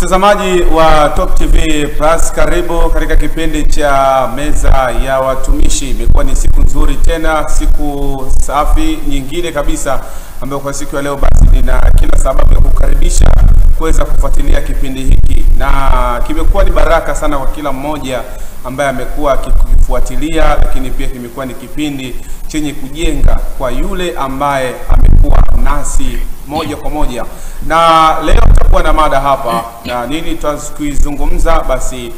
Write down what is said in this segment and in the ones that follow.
Mtazamaji wa Top TV Plus, karibu katika kipindi cha meza ya watumishi. Imekuwa ni siku nzuri tena, siku safi nyingine kabisa, ambayo kwa siku ya leo basi nina kila sababu ya kukaribisha kuweza kufuatilia kipindi hiki, na kimekuwa ni baraka sana kwa kila mmoja ambaye amekuwa akifuatilia, lakini pia kimekuwa ni kipindi chenye kujenga kwa yule ambaye amekuwa nasi moja kwa moja. Na leo tutakuwa na mada hapa, na nini tutakuizungumza, basi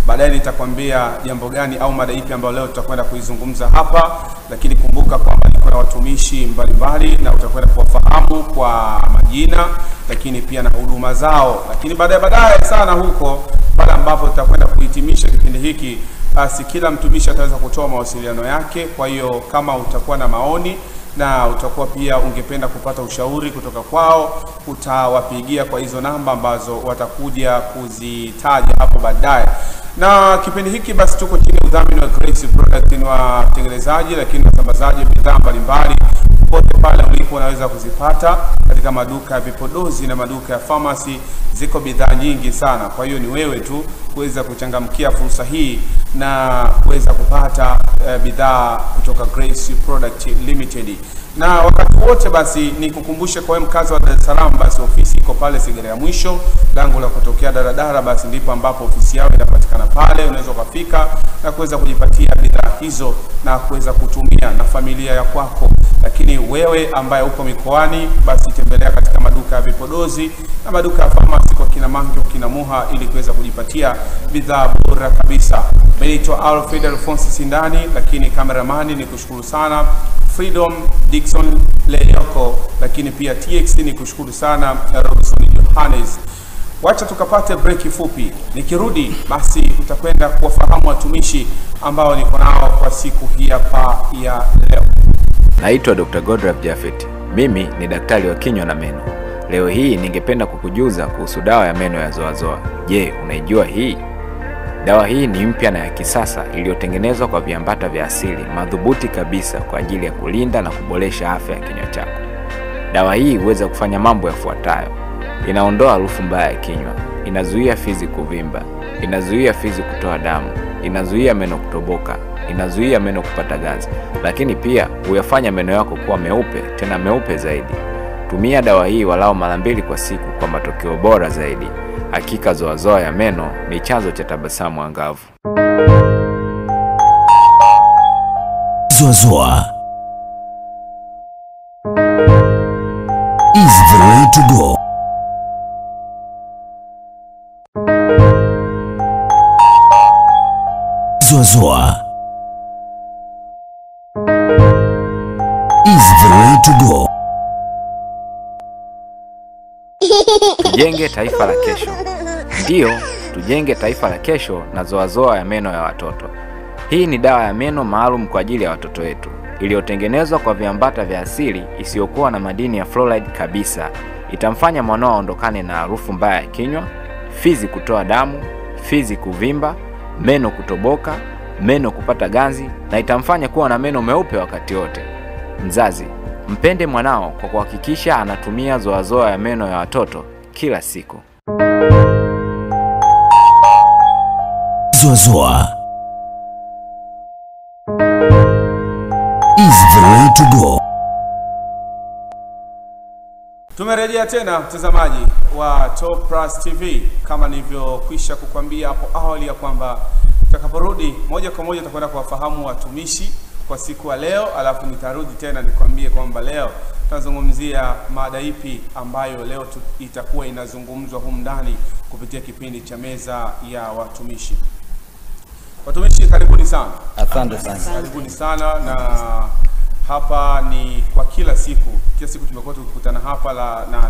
baadaye nitakwambia jambo gani au mada ipi ambayo leo tutakwenda kuizungumza hapa. Lakini kumbuka kwamba niko na watumishi mbalimbali na utakwenda kuwafahamu kwa majina, lakini pia na huduma zao. Lakini baadaye sana huko pale ambapo tutakwenda kuhitimisha kipindi hiki, basi kila mtumishi ataweza kutoa mawasiliano yake. Kwa hiyo kama utakuwa na maoni na utakuwa pia ungependa kupata ushauri kutoka kwao, utawapigia kwa hizo namba ambazo watakuja kuzitaja hapo baadaye. Na kipindi hiki basi tuko chini ya udhamini wa Grace Product, ni watengenezaji lakini wasambazaji bidhaa mbalimbali. Popote pale ulipo unaweza kuzipata katika maduka ya vipodozi na maduka ya pharmacy. Ziko bidhaa nyingi sana, kwa hiyo ni wewe tu kuweza kuchangamkia fursa hii na kuweza kupata bidhaa kutoka Grace Product Limited. Na wakati wote basi ni kukumbushe kwa mkazi wa Dar es Salaam, basi ofisi iko pale Segerea mwisho, lango la kutokea daradara, basi ndipo ambapo ofisi yao inapatikana pale. Unaweza kufika na kuweza kujipatia bidhaa hizo na kuweza kutumia na familia ya kwako. Lakini wewe ambaye uko mikoani, basi tembelea katika maduka ya vipodozi na maduka ya pharmacy kwa kina Mangio, kina Muha, ili kuweza kujipatia bidhaa bora kabisa. Naitwa Alfred Alphonse Sindani, lakini kameramani ni kushukuru sana Freedom Dickson Leyoko, lakini pia TX ni kushukuru sana Robinson Johannes. Wacha tukapate break fupi. Nikirudi basi utakwenda kuwafahamu watumishi ambao niko nao kwa siku hii hapa ya leo. Naitwa Dr. Godrav Jafet. Mimi ni daktari wa kinywa na meno. Leo hii ningependa kukujuza kuhusu dawa ya meno ya Zoazoa. Je, unaijua hii? Dawa hii ni mpya na ya kisasa iliyotengenezwa kwa viambata vya asili madhubuti kabisa kwa ajili ya kulinda na kuboresha afya ya kinywa chako. Dawa hii huweza kufanya mambo yafuatayo: inaondoa harufu mbaya ya kinywa, inazuia fizi kuvimba, inazuia fizi kutoa damu, inazuia meno kutoboka, inazuia meno kupata ganzi, lakini pia huyafanya meno yako kuwa meupe, tena meupe zaidi. Tumia dawa hii walau mara 2 kwa siku kwa matokeo bora zaidi. Hakika Zoazoa ya meno ni chanzo cha tabasamu angavu. Zoazoa is the way to go. Zoazoa is the way to go. Tujenge taifa la kesho. Ndio, tujenge taifa la kesho na Zoazoa ya meno ya watoto. Hii ni dawa ya meno maalum kwa ajili ya watoto wetu, iliyotengenezwa kwa viambata vya asili isiyokuwa na madini ya fluoride kabisa. Itamfanya mwanao aondokane na harufu mbaya ya kinywa, fizi kutoa damu, fizi kuvimba, meno kutoboka, meno kupata ganzi, na itamfanya kuwa na meno meupe wakati wote. Mzazi, mpende mwanao kwa kuhakikisha anatumia Zoazoa ya meno ya watoto kila siku. Zoazoa is the way to go. Tumerejea tena mtazamaji wa Top Plus TV. Kama nilivyokwisha kukwambia hapo awali ya kwamba tutakaporudi moja kwa moja tutakwenda kuwafahamu watumishi kwa siku ya leo, alafu nitarudi tena nikwambie kwamba leo tutazungumzia mada ipi ambayo leo itakuwa inazungumzwa humu ndani kupitia kipindi cha meza ya watumishi. Watumishi, karibuni sana. Asante sana. Karibuni sana. Na hapa ni kwa kila siku tumekuwa tukikutana hapa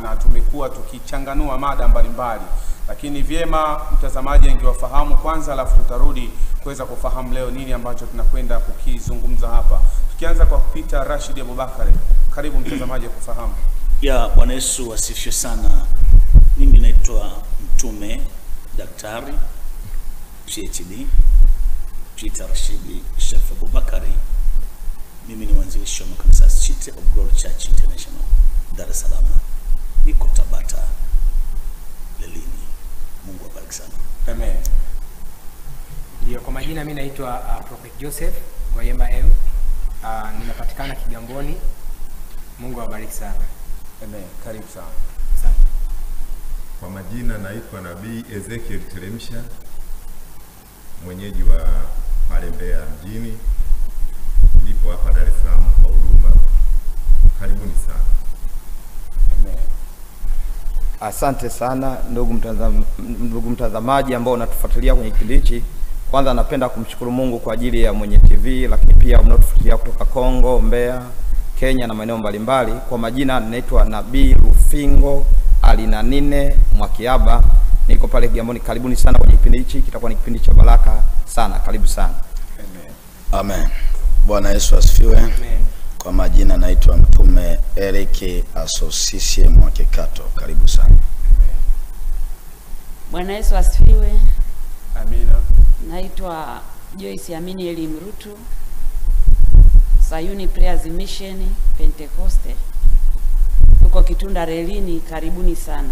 na tumekuwa tukichanganua mada mbalimbali, lakini vyema mtazamaji angewafahamu kwanza, alafu tutarudi kuweza kufahamu leo nini ambacho tunakwenda kukizungumza hapa. Tukianza kwa Peter Rashid Abubakar, karibu mtazamaji kufahamu. Ya Bwana Yesu asifiwe sana. Mimi naitwa mtume daktari PhD Peter Rashid Abubakar. Mimi ni mwanzilishi wa makanisa City of God Church International Dar es Salaam. Niko Tabata Lelini. majina mimi naitwa Prophet Joseph Goyemba M. Ninapatikana Kigamboni. Mungu awabariki sana. Amen. Karibu sana. Asante. Kwa majina naitwa Nabii Ezekiel Teremsha, mwenyeji wa pale Mbeya mjini. Nipo hapa Dar es Salaam kwa huduma. Karibuni sana. Amen. Asante sana ndugu mtazamaji ambao unatufuatilia kwenye kipindi hichi. Kwanza napenda kumshukuru Mungu kwa ajili ya Mwenye TV, lakini pia mnatufuatilia kutoka Kongo, Mbeya, Kenya na maeneo mbalimbali. Kwa majina naitwa Nabii Rufingo Alinanine Mwakiaba. Niko pale Kigamboni. Karibuni sana kwenye kipindi hichi, kitakuwa ni kipindi cha baraka sana. Karibu sana. Amen. Amen. Bwana Yesu asifiwe. Amen. Kwa majina naitwa Mtume Eric Asosisi Mwakikato. Karibu sana. Bwana Yesu asifiwe. Amina. Naitwa Joyce Amini Elimrutu, Sayuni Prayers Mission Pentecoste. Tuko Kitunda Relini, karibuni sana.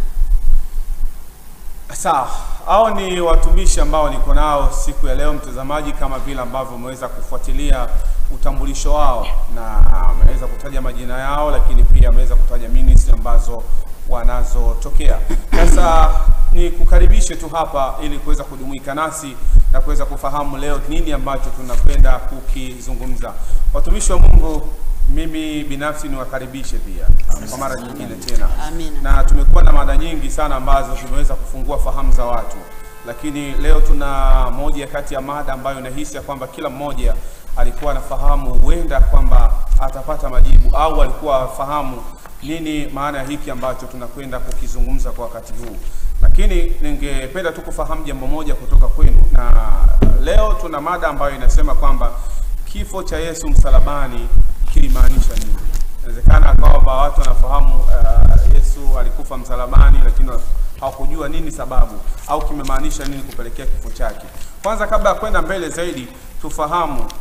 Sawa, hao ni watumishi ambao niko nao siku ya leo mtazamaji, kama vile ambavyo umeweza kufuatilia utambulisho wao na ameweza kutaja majina yao, lakini pia ameweza kutaja ministry ambazo wanazotokea. Sasa ni kukaribishe tu hapa ili kuweza kujumuika nasi na kuweza kufahamu leo nini ambacho tunakwenda kukizungumza. Watumishi wa Mungu, mimi binafsi niwakaribishe pia kwa mara nyingine tena. Amina. Na tumekuwa na mada nyingi sana ambazo zimeweza kufungua fahamu za watu, lakini leo tuna moja kati ya mada ambayo nahisi kwamba kila mmoja alikuwa anafahamu huenda kwamba atapata majibu, au alikuwa afahamu nini maana ya hiki ambacho tunakwenda kukizungumza kwa wakati huu. Lakini ningependa tu kufahamu jambo moja kutoka kwenu, na leo tuna mada ambayo inasema kwamba kifo cha Yesu msalabani kilimaanisha nini? Inawezekana kwamba watu wanafahamu Yesu alikufa msalabani, lakini hawakujua nini sababu au kimemaanisha nini kupelekea kifo chake. Kwanza kabla ya kwenda mbele zaidi, tufahamu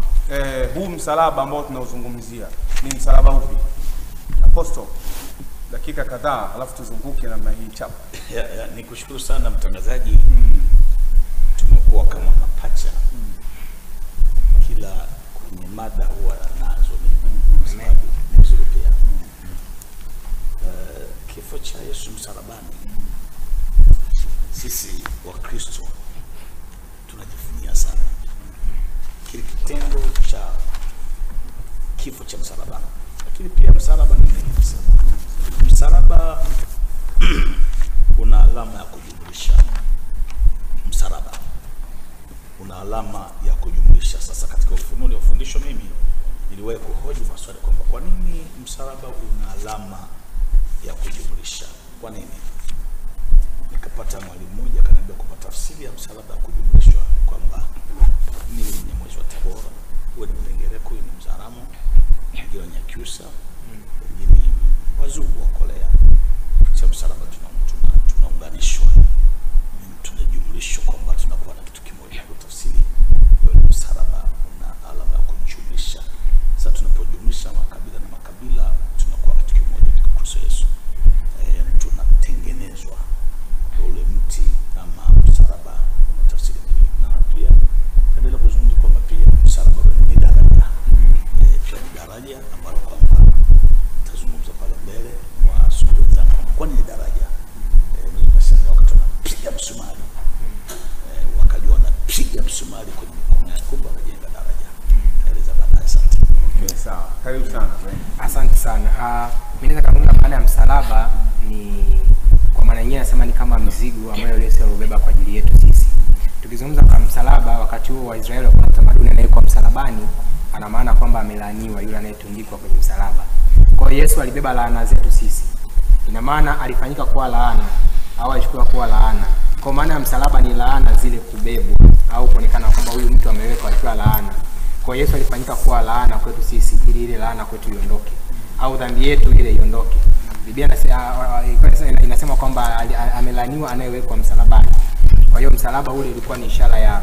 huu msalaba ambao tunauzungumzia ni msalaba upi? Apostle, dakika kadhaa alafu tuzunguke namna hii chapa. Nikushukuru sana mtangazaji. Tumekuwa kama mapacha. Kila kwenye mada huwa nazo sababu ni nzuri pia. Kifo cha Yesu msalabani, sisi wa Kristo tunajivunia sana kile kitendo cha kifo cha msalabani. Lakini pia msalaba ni nini? Msalaba una alama ya kujumlisha. Msalaba una alama ya kujumlisha. Sasa katika ufunuo wa ufundisho, mimi niliwahi kuhoji maswali kwamba kwa nini msalaba una alama ya kujumlisha? Kwa nini? Nikapata mwalimu mmoja akaniambia kwa tafsiri ya msalaba ya kujumlishwa kwamba mimi ni mwezi wa Tabora, wewe ni Mlengereko, ni Mzaramo, wengine wa Nyakyusa, wengine Wazungu wa Korea. Kwa msalaba tunaunganishwa, tunajumlishwa kwamba tunakuwa na kitu kimoja. Kwa tafsiri hiyo msalaba una alama ya kujumlisha. Sasa tunapojumlisha makabila na makabila tunakuwa kitu kimoja katika Kristo Yesu. Tunatengenezwa ule mti ama msalaba una tafsiri hii. Na pia endelea kuzungumza kwamba pia msalaba ni daraja. Pia ni daraja ambalo kwamba tazungumza pale mbele wa sura zangu. Kwa nini daraja? Msanga wakati wanapiga msumari, wakajua wanapiga msumari kwenye mikono ya kumbe wanajenga daraja. Eleza baadaye. Asante. Okay, sawa. Karibu sana. Asante sana. Mimi naweza kuzungumza maana ya msalaba ni kwa maana nyingine nasema ni kama mzigo ambao Yesu alibeba kwa ajili yetu sisi. Tukizungumza kwa msalaba, wakati huo Waisraeli walikuwa na utamaduni anayekuwa msalabani, ana maana kwamba amelaaniwa yule anayetundikwa kwenye msalaba. Kwa hiyo Yesu alibeba laana zetu sisi. Ina maana alifanyika kuwa laana au alichukua kuwa laana. Kwa maana ya msalaba ni laana zile kubebwa au kuonekana kwamba huyu mtu amewekwa akiwa laana. Kwa Yesu alifanyika kuwa laana kwetu sisi ili ile laana kwetu iondoke au dhambi yetu ile iondoke. Biblia inasema kwamba amelaaniwa anayewekwa msalabani. Kwa hiyo msalaba ule ulikuwa ni ishara ya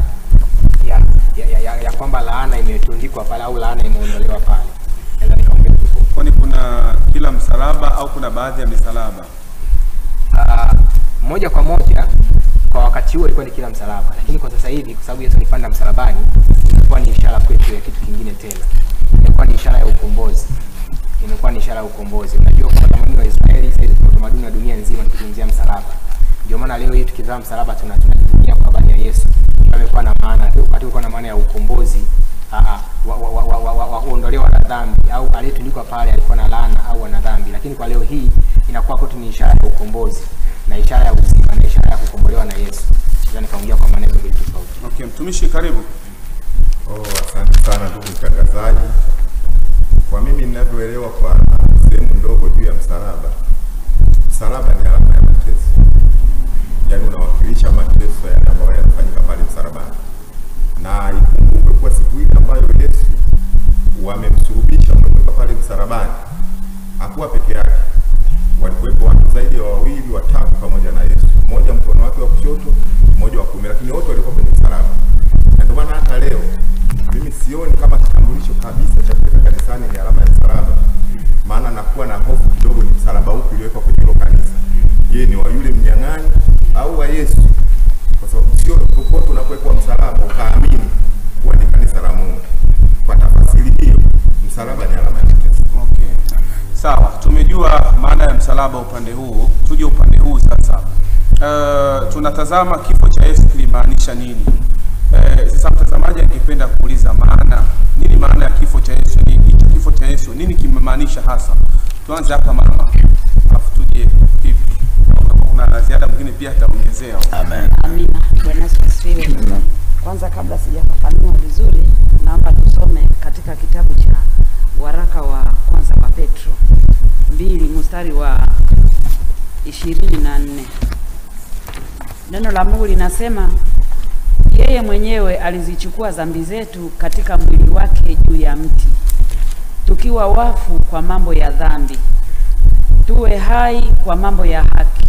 kwamba laana imetundikwa pale au laana imeondolewa pale. Kwani kuna kila msalaba au kuna baadhi ya misalaba? Moja kwa moja Kwa wakati huo ilikuwa ni kila msalaba, lakini kwa sasa hivi kwa sababu Yesu alipanda msalabani, ilikuwa ni ishara kwetu ya kitu kingine tena. Ilikuwa ni ishara ya ukombozi. Imekuwa ni ishara ya ukombozi. Unajua kwa utamaduni wa Israeli, sasa kwa utamaduni wa dunia nzima tukizungumzia msalaba. Ndio maana leo hii tukizaa msalaba tunajivunia kwa habari ya Yesu. Amekuwa na maana, wakati ulikuwa na maana ya ukombozi, kuondolewa na dhambi, au aliyetundikwa pale alikuwa na laana au ana dhambi, lakini kwa leo hii inakuwa kwetu ni ishara ya ukombozi na ishara ya uzima na ishara ya kukombolewa na Yesu. Sasa nikaongea kwa maana mbili tofauti. Okay, mtumishi karibu. Asante sana ndugu mtangazaji. Kwa mimi ninavyoelewa kwa sehemu ndogo juu ya msalaba, msalaba ni alama ya mateso. Yaani unawakilisha mateso yale ambayo yanafanyika pale msalabani. Na ikumbuke kwa siku ile ambayo Yesu wamemsulubisha, wamemweka pale msalabani, hakuwa peke yake. Walikuwepo watu zaidi ya wawili, watatu pamoja na Yesu. Mmoja mkono wake wa kushoto, mmoja wa kuume, lakini wote walikuwa kwenye msalaba. Na ndio maana hata leo mimi sioni kama kitambulisho kabisa cha kuweka kanisani ni alama ya msalaba. Maana nakuwa na hofu kidogo, ni msalaba upi uliowekwa kwenye hilo kanisa. Je, ni wa yule mnyang'anyi au wa Yesu? Kwa sababu sio popote unapowekwa msalaba ukaamini kuwa ni kanisa la Mungu. Kwa tafasiri hiyo, msalaba ni alama ya mateso. Okay. Sawa, tumejua maana ya msalaba upande huu. Tuje upande huu sasa. Tunatazama kifo cha Yesu kilimaanisha nini? Sasa mtazamaji angependa kuuliza nini maana ya kifo cha Yesu? Kifo cha Yesu nini kimemaanisha hasa? Tuanze hapa mama. Alafu tuje hivi. Kuna ziada mwingine pia ataongezea. Amen. Amina. Bwana asifiwe. Kwanza kabla sijafafanua vizuri, naomba tusome katika kitabu cha waraka wa kwanza wa Petro 2 mstari wa 24. Neno la Mungu linasema, yeye mwenyewe alizichukua dhambi zetu katika mwili wake juu ya mti, tukiwa wafu kwa mambo ya dhambi, tuwe hai kwa mambo ya haki,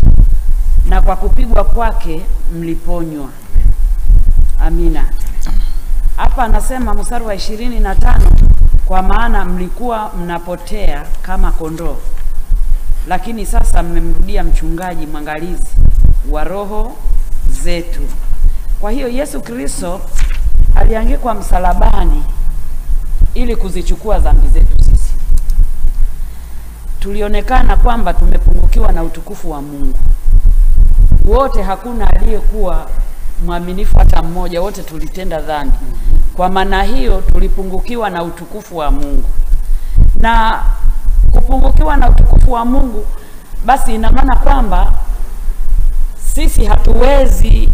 na kwa kupigwa kwake mliponywa. Amina. Hapa anasema mstari wa 25, kwa maana mlikuwa mnapotea kama kondoo, lakini sasa mmemrudia mchungaji mwangalizi wa roho zetu. Kwa hiyo Yesu Kristo aliangikwa msalabani ili kuzichukua dhambi zetu sisi. Tulionekana kwamba tumepungukiwa na utukufu wa Mungu. Wote, hakuna aliyekuwa mwaminifu hata mmoja, wote tulitenda dhambi. Kwa maana hiyo tulipungukiwa na utukufu wa Mungu. Na kupungukiwa na utukufu wa Mungu, basi ina maana kwamba sisi hatuwezi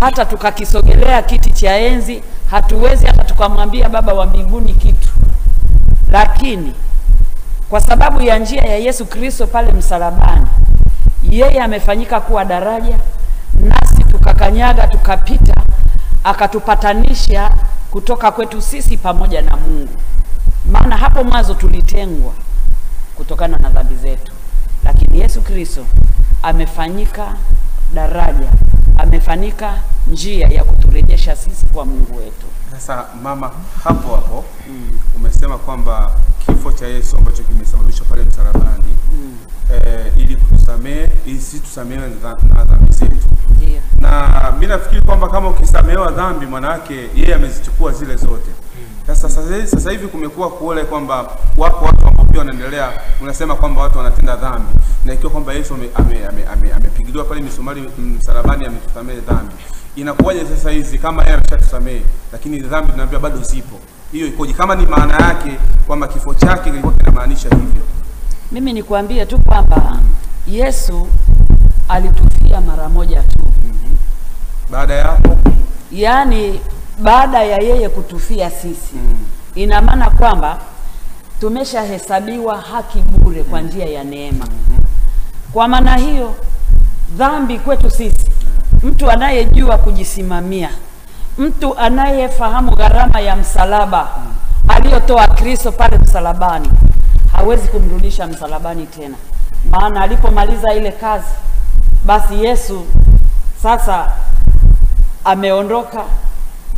hata tukakisogelea kiti cha enzi, hatuwezi hata tukamwambia Baba wa mbinguni kitu. Lakini kwa sababu ya njia ya Yesu Kristo pale msalabani, yeye amefanyika kuwa daraja, nasi tukakanyaga tukapita, akatupatanisha kutoka kwetu sisi pamoja na Mungu. Maana hapo mwanzo tulitengwa kutokana na dhambi zetu, lakini Yesu Kristo amefanyika daraja, amefanyika njia ya kuturejesha sisi kwa Mungu wetu. Sasa mama, hapo umesema kwamba kifo cha Yesu ambacho kimesababishwa pale msalabani ili kutusamehe, ili sisi tusamehewe na dhambi zetu. Ndio. Na mimi nafikiri kwamba kama ukisamehewa dhambi, maana yake yeye amezichukua zile zote. Sasa hivi kumekuwa kuole kwamba wapo watu ambao pia wanaendelea, unasema kwamba watu wanatenda dhambi, na ikiwa kwamba Yesu amepigiliwa pale misumari msalabani, ametusamehe dhambi. Inakuwaje sasa hizi kama yeye ameshatusamehe, lakini dhambi tunaambia bado zipo? Hiyo ikoje kama ni maana yake kwamba kifo chake kilikuwa kinamaanisha hivyo? Mimi nikwambie tu kwamba Yesu alitufia mara moja tu. Baada ya hapo, yaani baada ya yeye kutufia sisi, ina maana kwamba tumeshahesabiwa haki bure kwa njia ya neema. Kwa maana hiyo dhambi kwetu sisi, mtu anayejua kujisimamia, mtu anayefahamu gharama ya msalaba aliyotoa Kristo pale msalabani, hawezi kumrudisha msalabani tena. Maana alipomaliza ile kazi, basi Yesu sasa ameondoka,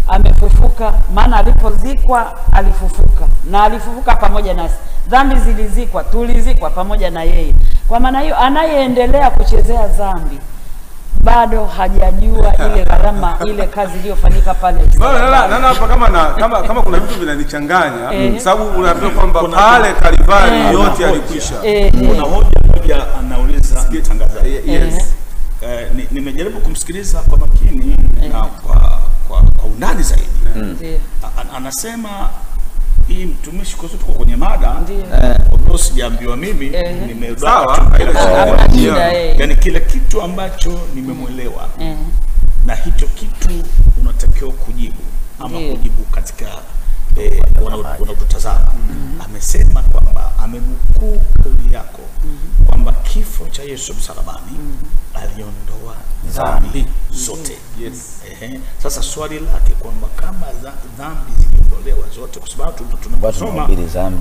amefufuka. Maana alipozikwa alifufuka, na alifufuka pamoja nasi. Dhambi zilizikwa, tulizikwa pamoja na yeye. Kwa maana hiyo anayeendelea kuchezea dhambi bado hajajua ile gharama, ile kazi iliyofanyika pale. Naona hapa kama kuna vitu vinanichanganya, sababu unaambia kwamba pale Kalvari yote yalikwisha. Kuna hoja anauliza mtangazaji. Yes. Nimejaribu kumsikiliza kwa makini na kwa undani zaidi. Anasema hii mtumishi, kwa sababu tuko kwenye mada, kwa sijaambiwa mimi, sawa, yani kile kitu ambacho nimemwelewa na hicho kitu unatakiwa kujibu ama kujibu katika wanaotazama. Amesema kwamba amenukuu kauli yako kwamba kifo cha Yesu msalabani aliondoa dhambi zote. Yes. Sasa swali lake kwamba kama dhambi ziliondolewa zote, kwa sababu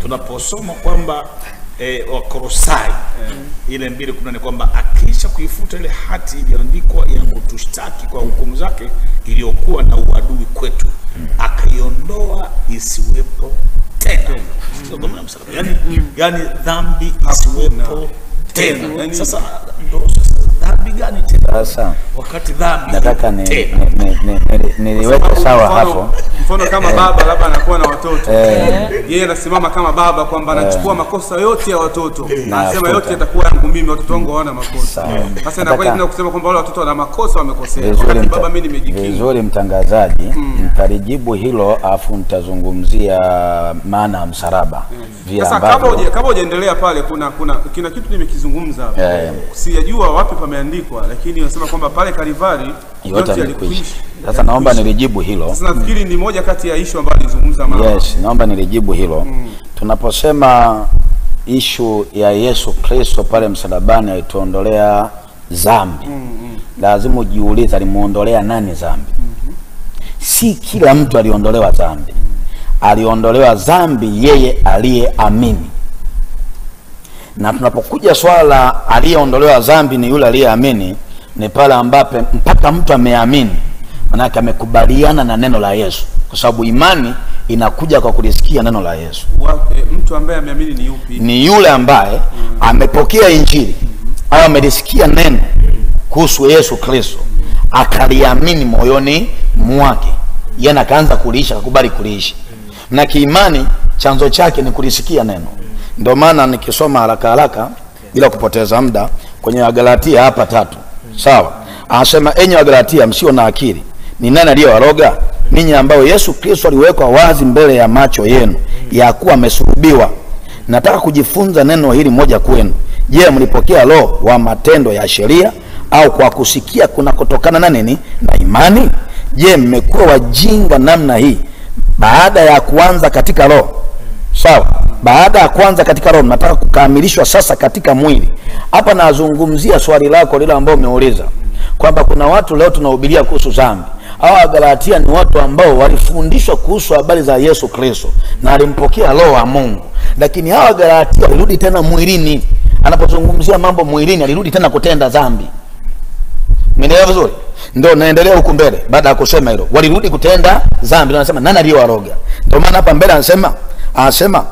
tunaposoma kwamba Wakolosai ile 2:10 kwamba akisha kuifuta ile hati iliyoandikwa ya kutushtaki kwa hukumu zake iliyokuwa na uadui kwetu, akaiondoa isiwepo tena. Yani dhambi isiwepo tena. Sasa dhambi gani tena? Sasa wakati dhambi nataka niliweke sawa hapo. Mfano kama baba labda anakuwa na watoto, yeye anasimama kama baba kwamba anachukua makosa yote ya watoto, anasema yote yatakuwa yangu mimi, watoto wangu hawana makosa. Sasa inakwenda kusema kwamba wale watoto wana makosa, wamekosea, wakati baba mimi nimejikinga. Vizuri mtangazaji, nitalijibu hilo afu nitazungumzia maana ya msalaba. Sasa kabla hujaendelea pale, kuna kitu nimekizungumza hapo. Sijajua wapi pameandikwa, lakini wanasema kwamba pale Kalvari yote yalikwisha. Sasa naomba nilijibu hilo. Sasa nafikiri ni moja kati ya issue ambayo nilizungumza mama. Yes, naomba nilijibu hilo. Tunaposema issue ya Yesu Kristo pale msalabani alituondolea dhambi, lazima ujiulize alimuondolea nani dhambi? Si kila mtu aliondolewa dhambi. Aliondolewa dhambi yeye aliyeamini. Na tunapokuja swala aliyeondolewa dhambi ni yule aliyeamini, ni pale ambapo mpaka mtu ameamini, maana yake amekubaliana na neno la Yesu, kwa sababu imani inakuja kwa kulisikia neno la Yesu. Mtu ambaye ameamini ni yupi? Ni yule ambaye amepokea injili au amelisikia neno kuhusu Yesu Kristo, akaliamini moyoni mwake, yeye akaanza kuliisha, akakubali kuliishi. Na kiimani chanzo chake ni kulisikia neno. Ndio maana nikisoma haraka bila kupoteza muda kwenye Wagalatia hapa 3, sawa, anasema enyi Wagalatia msio na akili, ni nani aliyewaroga ninyi ambao Yesu Kristo aliwekwa wazi mbele ya macho yenu ya kuwa amesulubiwa? Nataka kujifunza neno hili moja kwenu. Je, mlipokea roho wa matendo ya sheria au kwa kusikia kuna kutokana na nini? Na imani. Je, mmekuwa wajinga namna hii baada ya kuanza katika roho? Sawa, baada ya kuanza katika roho nataka kukamilishwa sasa katika mwili. Hapa nazungumzia swali lako lile ambalo umeuliza kwamba kuna watu leo tunahubiria kuhusu dhambi. Hawa Galatia ni watu ambao walifundishwa kuhusu habari za Yesu Kristo na alimpokea roho wa Mungu, lakini hawa Galatia walirudi tena mwilini. Anapozungumzia mambo mwilini, alirudi tena kutenda dhambi. Umeelewa vizuri? Ndio naendelea huko mbele. Baada ya kusema hilo, walirudi kutenda dhambi. Anasema nani aliyewaroga? Ndio maana hapa mbele anasema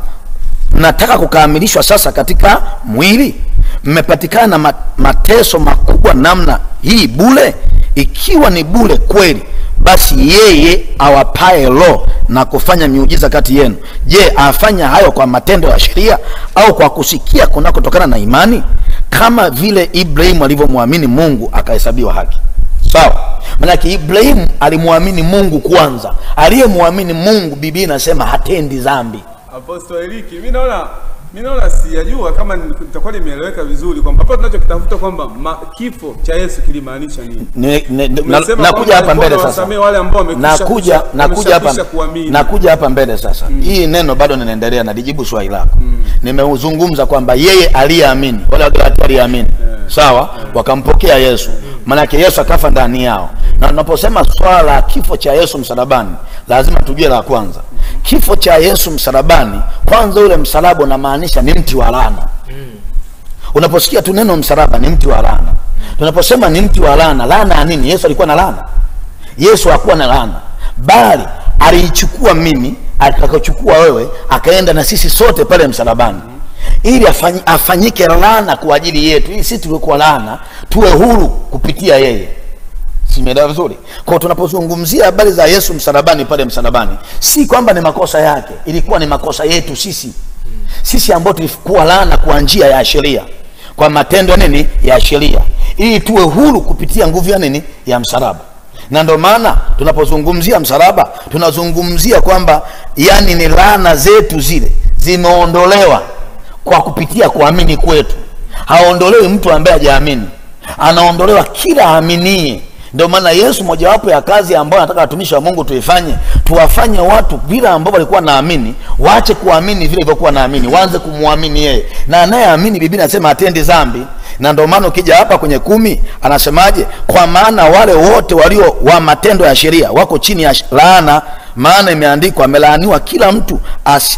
nataka kukamilishwa sasa katika mwili. Mmepatikana mateso makubwa namna hii bure? Ikiwa ni bure kweli, basi yeye awapae roho na kufanya miujiza kati yenu, je, afanya hayo kwa matendo ya sheria au kwa kusikia kunakotokana na imani? Kama vile Ibrahimu alivyomwamini Mungu akahesabiwa haki. Sawa, maana Ibrahimu alimwamini Mungu kwanza. Aliyemwamini Mungu Biblia inasema hatendi dhambi. Apostle Eliki, mimi naona sijajua kama nitakuwa nimeeleweka vizuri kwamba hapo tunachokitafuta kwamba kifo cha Yesu kilimaanisha nini. Nakuja hapa mbele sasa. Wale ambao nakuja hapa mbele sasa. Hii neno bado ninaendelea na lijibu swali lako. Nimeuzungumza kwamba yeye aliyeamini, wale Wagalatia aliamini. Sawa, wakampokea Yesu. Maana yake Yesu akafa ndani yao. Na tunaposema swala la kifo cha Yesu msalabani, lazima tujue la kwanza. Kifo cha Yesu msalabani, kwanza ule msalaba unamaanisha ni mti wa laana. Unaposikia tu neno msalaba ni mti wa laana. Tunaposema ni mti wa laana, laana ya nini? Yesu alikuwa na laana? Yesu hakuwa na laana, bali aliichukua mimi, akakuchukua wewe, akaenda na sisi sote pale msalabani ili afanyike laana kwa ajili yetu, ili sisi tulikuwa laana tuwe huru kupitia yeye. Simeelewa vizuri? Kwa tunapozungumzia habari za Yesu msalabani, pale msalabani, si kwamba ni makosa yake, ilikuwa ni makosa yetu sisi. Sisi ambao tulikuwa laana kwa njia ya sheria, kwa matendo nini ya sheria, ili tuwe huru kupitia nguvu ya nini ya msalaba. Na ndio maana tunapozungumzia msalaba tunazungumzia kwamba yani ni laana zetu zile zimeondolewa kwa kupitia kuamini kwetu. Haondolewi mtu ambaye hajaamini, anaondolewa kila aaminie. Ndio maana Yesu, mojawapo ya kazi ambayo anataka watumishi wa Mungu tuifanye, tuwafanye watu vile ambao walikuwa naamini waache kuamini vile walivyokuwa naamini, waanze kumwamini yeye. Na anayeamini, Biblia inasema atendi dhambi. Na ndio maana ukija hapa kwenye 10 anasemaje? Kwa maana wale wote walio wa matendo ya sheria wako chini ya laana, maana imeandikwa, amelaaniwa kila mtu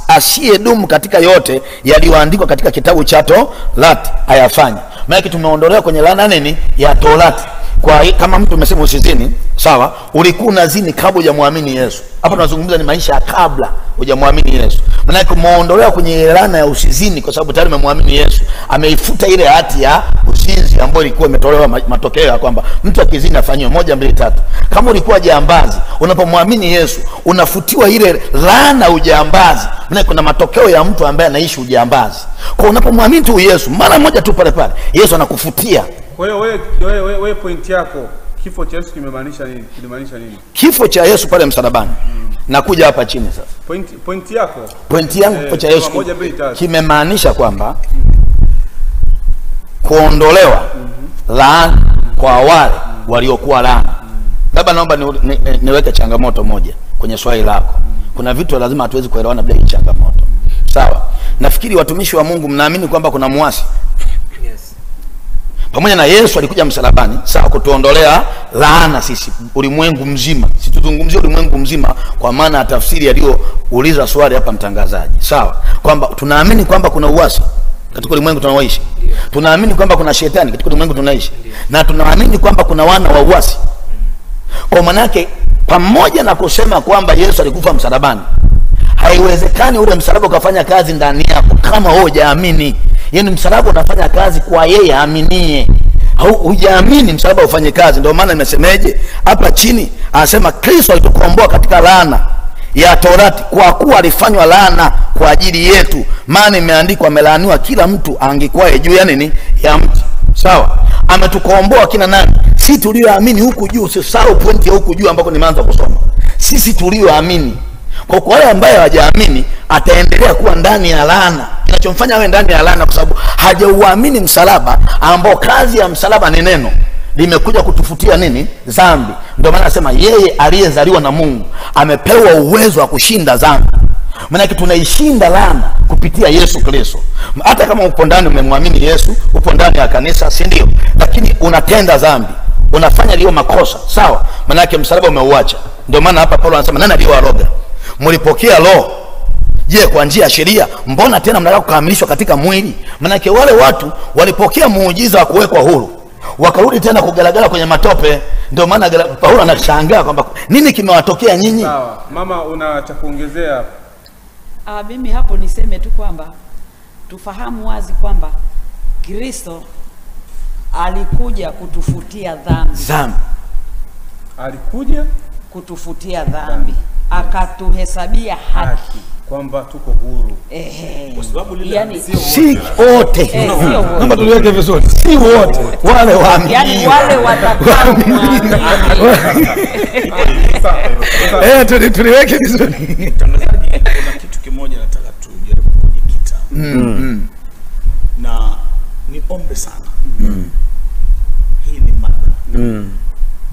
asiyedumu katika yote yaliyoandikwa katika kitabu cha Torati ayafanye. Maana tumeondolewa kwenye laana nini ya Torati. Kwa kama mtu umesema usizini, sawa, ulikuwa unazini kabla hujamwamini Yesu. Hapa tunazungumza ni maisha ya kabla hujamwamini Yesu. Maana umeondolewa kwenye laana ya usizini kwa sababu tayari umemwamini Yesu. Ameifuta ile hati ya uzinzi ambayo ilikuwa imetolewa matokeo ya kwamba mtu akizini afanywe 1 2 3. Kama ulikuwa jambazi, unapomwamini Yesu unafutiwa ile laana ujambazi. Maana kuna matokeo ya mtu ambaye anaishi ujambazi. Kwa unapomwamini tu Yesu mara moja tu pale pale, Yesu anakufutia. Kwa hiyo wewe point yako, kifo cha Yesu kimemaanisha nini? Kilimaanisha nini? Kifo cha Yesu pale msalabani. Nakuja hapa chini sasa. Point yako. Point yangu kifo cha Yesu kimemaanisha kwamba kuondolewa laana kwa wale waliokuwa laana. Labda naomba niweke changamoto moja kwenye swali lako. Kuna vitu lazima hatuwezi kuelewana bila changamoto. Sawa? Nafikiri watumishi wa Mungu mnaamini kwamba kuna muasi. Pamoja na Yesu alikuja msalabani, sawa, kutuondolea laana sisi ulimwengu mzima. Situzungumzie ulimwengu mzima kwa maana ya tafsiri aliyouliza swali hapa mtangazaji. Sawa, kwamba tunaamini kwamba kuna uasi katika ulimwengu tunaoishi. Tunaamini kwamba kuna shetani katika ulimwengu tunaishi. Na tunaamini kwamba kuna wana wa uasi. Kwa maana yake pamoja na kusema kwamba Yesu alikufa msalabani, haiwezekani ule msalaba ukafanya kazi ndani yako kama wewe hujaamini. Yaani msalaba unafanya kazi kwa yeye aaminie. Hujaamini msalaba ufanye kazi. Ndio maana nimesemeje hapa chini, anasema Kristo alitukomboa katika laana ya Torati kwa kuwa alifanywa laana kwa ajili yetu. Maana imeandikwa, amelaaniwa kila mtu angekuwa juu ya nini ya mti. Sawa? Ametukomboa kina nani? Sisi tulioamini huku juu. Usisahau pointi ya huku juu ambako nimeanza kusoma. Sisi tulioamini. Kwa wale ambaye hawajaamini ataendelea kuwa ndani ya laana. Kinachomfanya awe ndani ya laana kwa sababu hajauamini msalaba, ambao kazi ya msalaba ni neno limekuja kutufutia nini dhambi. Ndio maana nasema yeye aliyezaliwa na Mungu amepewa uwezo wa kushinda dhambi. Maana tunaishinda laana kupitia Yesu Kristo. Hata kama upo ndani umemwamini Yesu, upo ndani ya kanisa, si ndio? Lakini unatenda dhambi, unafanya leo makosa, sawa? Maana msalaba umeuacha. Ndio maana hapa Paulo anasema nani aliyewaroga? Mlipokea roho. Je, kwa njia ya sheria? Mbona tena mnataka kukamilishwa katika mwili? Maana wale watu walipokea muujiza wa kuwekwa huru, wakarudi tena kugalagala kwenye matope. Ndio maana Paulo anashangaa kwamba nini kimewatokea nyinyi. Sawa. Mama, una cha kuongezea? Mimi hapo niseme tu kwamba tufahamu wazi kwamba Kristo alikuja kutufutia dhambi. Alikuja kutufutia dhambi, akatuhesabia haki, kwamba tuko huru. Kwa sababu lile yani, si wote. Naomba tuliweke vizuri. Si wote. Wale waamini. Yani wale watakao tuliweke vizuri. Mtangazaji, kuna kitu kimoja nataka tujaribu kujikita. Na niombe sana. Hii ni mada.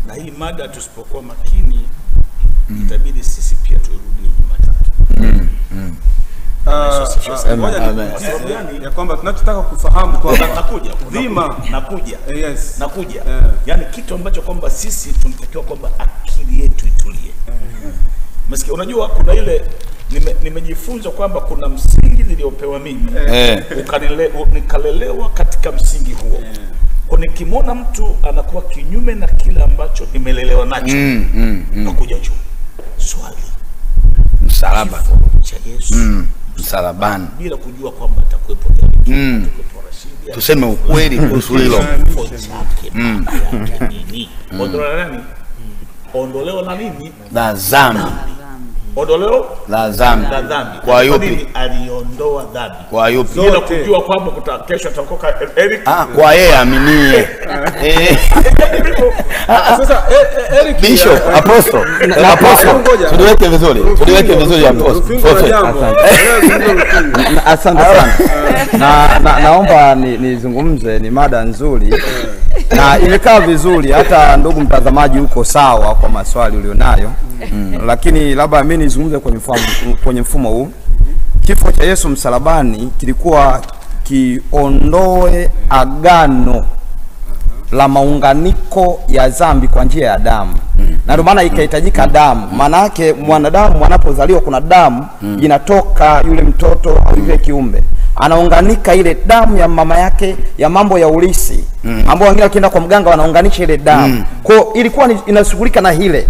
Na hii mada tusipokuwa makini itabidi sisi pia turudie Jumatatu. Ya kwamba tunachotaka kufahamu kwa nakuja nakuja. Yani kitu ambacho kwamba sisi tunatakiwa kwamba akili yetu itulie. Masikia, unajua kuna ile nimejifunza kwamba kuna msingi niliopewa mimi, nikalelewa katika msingi huo. Kwa nikimwona mtu anakuwa kinyume na kile ambacho nimelelewa nacho, nakuja juu. Swali, msalaba cha Yesu msalabani, bila kujua kwamba atakuwepo Rashidi. Tuseme ukweli kuhusu hilo. Chake nini? Ondoleo la nani? Ondoleo la nini? La dhambi. Ondoleo La dhambi. la dhambi. Kwa yupi? nini aliondoa dhambi? Kwa yupi? Bila kujua kwamba kesho atakoka Eric. Kwa yeye aminie. Sasa Eric Bishop, apostle. Tuliweke vizuri apostle. Asante sana. Naomba nizungumze, ni mada nzuri na imekaa vizuri, hata ndugu mtazamaji uko sawa kwa maswali ulionayo. Lakini labda mimi nizungumze kwenye mfumo huu. Kifo cha Yesu msalabani kilikuwa kiondoe agano la maunganiko ya dhambi kwa njia ya damu. Na ndio maana ikahitajika damu. Maana yake mwanadamu anapozaliwa kuna damu inatoka yule mtoto au yule kiumbe. Anaunganika ile damu ya mama yake ya mambo ya ulisi. Ambao wengine wakienda kwa mganga wanaunganisha ile damu. Kwa ilikuwa inashughulika na ile.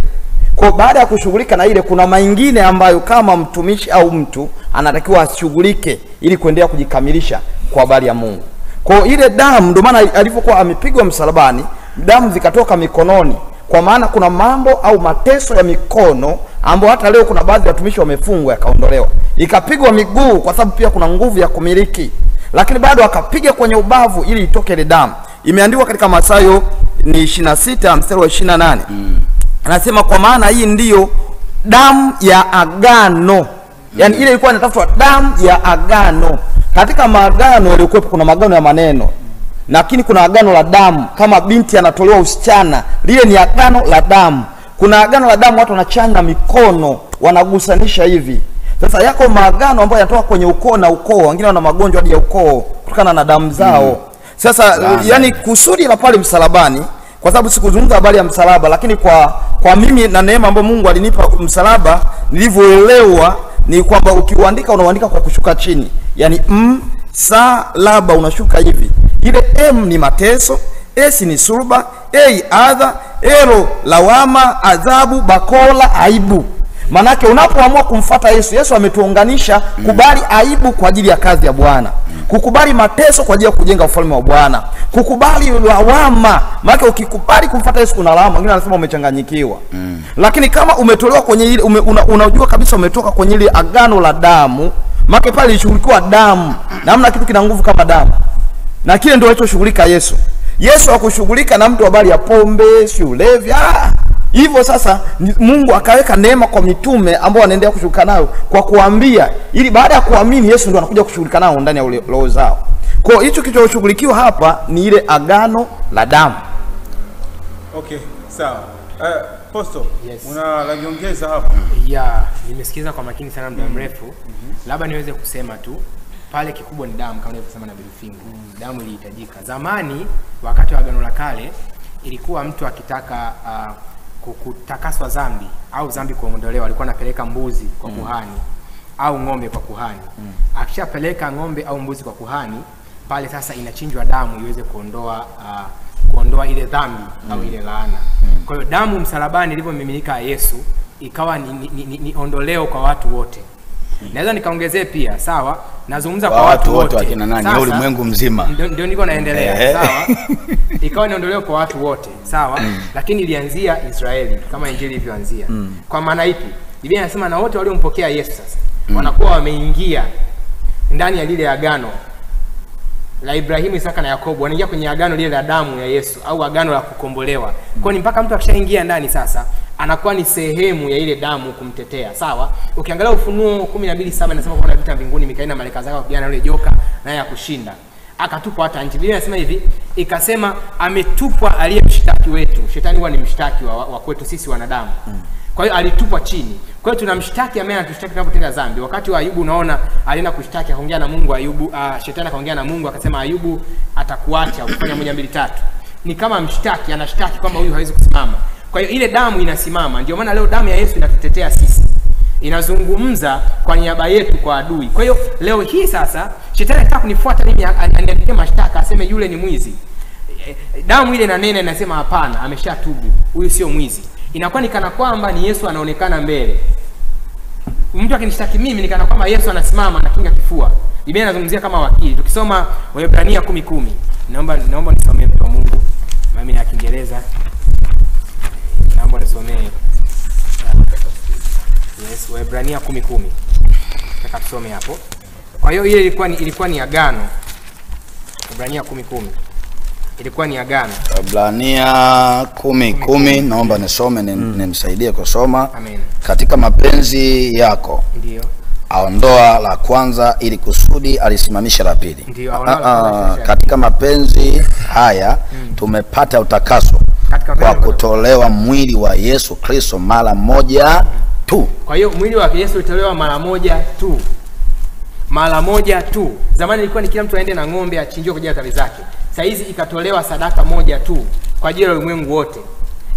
Kwa baada ya kushughulika na ile kuna mengine ambayo kama mtumishi au mtu anatakiwa ashughulike ili kuendelea kujikamilisha kwa habari ya Mungu. Kwa ile damu ndio maana alipokuwa amepigwa msalabani, damu zikatoka mikononi. Kwa maana kuna mambo au mateso ya mikono ambao hata leo kuna baadhi ya watumishi wamefungwa yakaondolewa. Ikapigwa miguu kwa sababu pia kuna nguvu ya kumiliki. Lakini bado akapiga kwenye ubavu ili itoke ile damu. Imeandikwa katika Mathayo ni 26 mstari wa 28. Anasema kwa maana hii ndiyo damu ya agano. Yaani ile ilikuwa inatafutwa damu ya agano. Katika maagano yaliokuwa kuna maagano ya maneno. Lakini kuna agano la damu, kama binti anatolewa usichana, lile ni agano la damu. Kuna agano la damu watu wanachanga mikono, wanagusanisha hivi. Sasa yako maagano ambayo yanatoka kwenye ukoo na ukoo, wengine wana magonjwa hadi ya ukoo kutokana na damu zao. Sasa yani kusudi la pale msalabani, kwa sababu sikuzungumza habari ya msalaba, lakini kwa mimi na neema ambayo Mungu alinipa msalaba nilivyoelewa ni kwamba ukiuandika unaandika kwa kushuka chini. Yaani msalaba unashuka hivi. Ile M ni mateso, S ni sulba, A adha, L lawama, adhabu, bakola, aibu. Manake unapoamua kumfuata Yesu, Yesu ametuunganisha kubali aibu kwa ajili ya kazi ya Bwana. Kukubali mateso kwa ajili ya kujenga ufalme wa Bwana. Kukubali lawama. Maana ukikubali kumfuata Yesu kuna lawama, wengine wanasema umechanganyikiwa. Lakini kama umetolewa kwenye ile unajua kabisa umetoka kwenye ile agano la damu, maana pale ilishughulikiwa damu. Na hamna kitu kina nguvu kama damu. Na kile ndio alichoshughulika Yesu. Yesu hakushughulika na mtu habari ya pombe, si ulevi. Hivyo sasa Mungu akaweka neema kwa mitume ambao wanaendelea kushughulika nayo kwa kuambia, ili baada ya kuamini Yesu ndio anakuja kushughulika nao ndani ya roho zao. Kwa hicho kilichoshughulikiwa hapa ni ile agano la damu. Okay, sawa. Posto, una la nyongeza hapa? Nimesikiza kwa makini sana muda mrefu. Labda niweze kusema tu pale kikubwa ni damu, kama nilivyosema na Bilufingu. Damu ilihitajika. Zamani wakati wa agano la kale ilikuwa mtu akitaka kutakaswa dhambi au dhambi kuondolewa alikuwa anapeleka mbuzi kwa kuhani au ng'ombe kwa kuhani. Akishapeleka ng'ombe au mbuzi kwa kuhani, pale sasa inachinjwa damu iweze kuondoa ile dhambi au ile laana. Kwa hiyo damu msalabani ilivyomiminika Yesu ikawa ni ondoleo kwa watu wote. Naweza nikaongezee pia, sawa? Nazungumza kwa watu wote wakina nani? Ulimwengu mzima. Ndio niko naendelea, sawa? Ikawa ni ondoleo kwa watu wote, sawa? Lakini ilianzia Israeli kama injili ilivyoanzia. Kwa maana ipi? Biblia inasema na wote waliompokea Yesu sasa wanakuwa wameingia ndani ya lile agano la Ibrahimu, Isaka na Yakobo. Wanaingia kwenye agano lile la damu ya Yesu au agano la kukombolewa. Kwa ni mpaka mtu akishaingia ndani sasa anakuwa ni sehemu ya ile damu kumtetea, sawa? Ukiangalia Ufunuo 12:7 inasema kuna vita mbinguni, Mikaeli na malaika zake wakipigana na yule joka naye akushinda. Akatupwa hata nje. Biblia inasema hivi, ikasema ametupwa aliyemshtaki wetu. Shetani huwa ni mshtaki wa kwetu sisi wanadamu. Kwa hiyo alitupwa chini. Kwa hiyo tunamshtaki ambaye anatushtaki tunapotenda dhambi. Wakati wa Ayubu unaona alienda kushtaki, akaongea na Mungu. Ayubu shetani akaongea na Mungu akasema Ayubu atakuacha ukifanya 1 2 3. Ni kama mshtaki anashtaki kwamba huyu hawezi kusimama. Kwa hiyo ile damu inasimama. Ndio maana leo damu ya Yesu inatutetea sisi. Inazungumza kwa niaba yetu kwa adui. Kwa hiyo leo hii sasa shetani anataka kunifuata mimi aniandike mashtaka aseme yule ni mwizi. Damu ile na nene inasema hapana, ameshatubu. Huyu sio mwizi. Inakuwa ni kana kwamba ni Yesu anaonekana mbele. Mtu akinishtaki mimi ni kana kwamba Yesu anasimama na kinga kifua. Biblia inazungumzia kama wakili. Tukisoma Waebrania 10:10. Naomba nisomee mtu wa Mungu. Mimi na Kiingereza. Waebrania 10:10. Nataka tusome hapo. Kwa hiyo ile ilikuwa ni agano. Waebrania 10:10. Ilikuwa ni agano. Waebrania 10:10, naomba nisome nimsaidie kusoma. Amen. Katika mapenzi yako Ndio. aondoa la kwanza ili kusudi alisimamisha la pili. Ndio, aondoa katika mapenzi haya tumepata utakaso kwa kutolewa mwili wa Yesu Kristo mara moja tu. Kwa hiyo mwili wa Yesu ulitolewa mara moja tu. Mara moja tu. Zamani ilikuwa ni kila mtu aende na ng'ombe achinjiwe kwa ajili ya dhambi zake. Sasa hizi ikatolewa sadaka moja tu kwa ajili ya ulimwengu wote.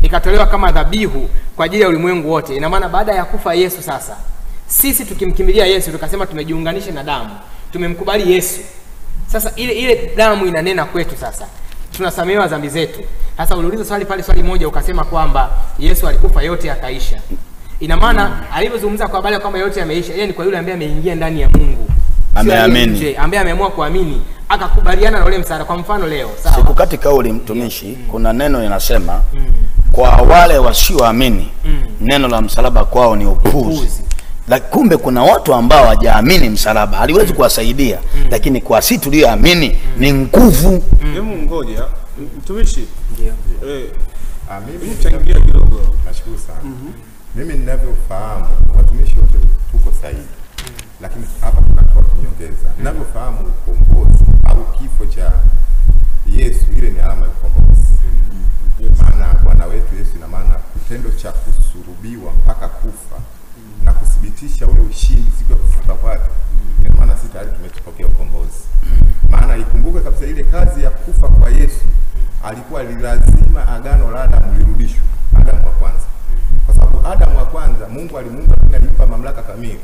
Ikatolewa kama dhabihu kwa ajili ya ulimwengu wote. Ina maana baada ya kufa Yesu sasa, sisi tukimkimbilia Yesu tukasema tumejiunganisha na damu, tumemkubali Yesu. Sasa ile damu inanena kwetu sasa. Tunasamehewa dhambi zetu. Sasa uliuliza swali moja ukasema kwamba Yesu alikufa yote akaisha. Ina maana alipozungumza kwa habari kwamba yote yameisha, yeye ni kwa yule ambaye ameingia ndani ya Mungu. Ameamini. Ambaye ameamua kuamini, akakubaliana na ule msaada. Kwa mfano leo, sawa? Sikukati kauli mtumishi, kuna neno linasema kwa wale wasioamini neno la msalaba kwao ni upuzi. Kumbe kuna watu ambao hawajaamini msalaba haliwezi kuwasaidia, lakini kwa sisi tulioamini ni nguvu. Hebu ngoja mtumishi. Ndio. Mimi mchangia kidogo. Nashukuru sana. Mimi ninavyofahamu watumishi wote tuko sahihi. Lakini hapa tunatoa kunyongeza. Ninavyofahamu ukombozi au kifo cha Yesu ile ni alama ya ukombozi. Maana Bwana wetu Yesu ina maana kitendo cha kusurubiwa mpaka kufa na kuthibitisha ule ushindi siku ya kufufuka kwake. Ina maana sisi tayari tumetupokea ukombozi. Maana ikumbuke kabisa ile kazi ya kufa kwa Yesu alikuwa lazima agano la Adamu lirudishwe, Adamu wa kwanza. Kwa sababu Adamu wa kwanza Mungu alimuumba, alimpa mamlaka kamili.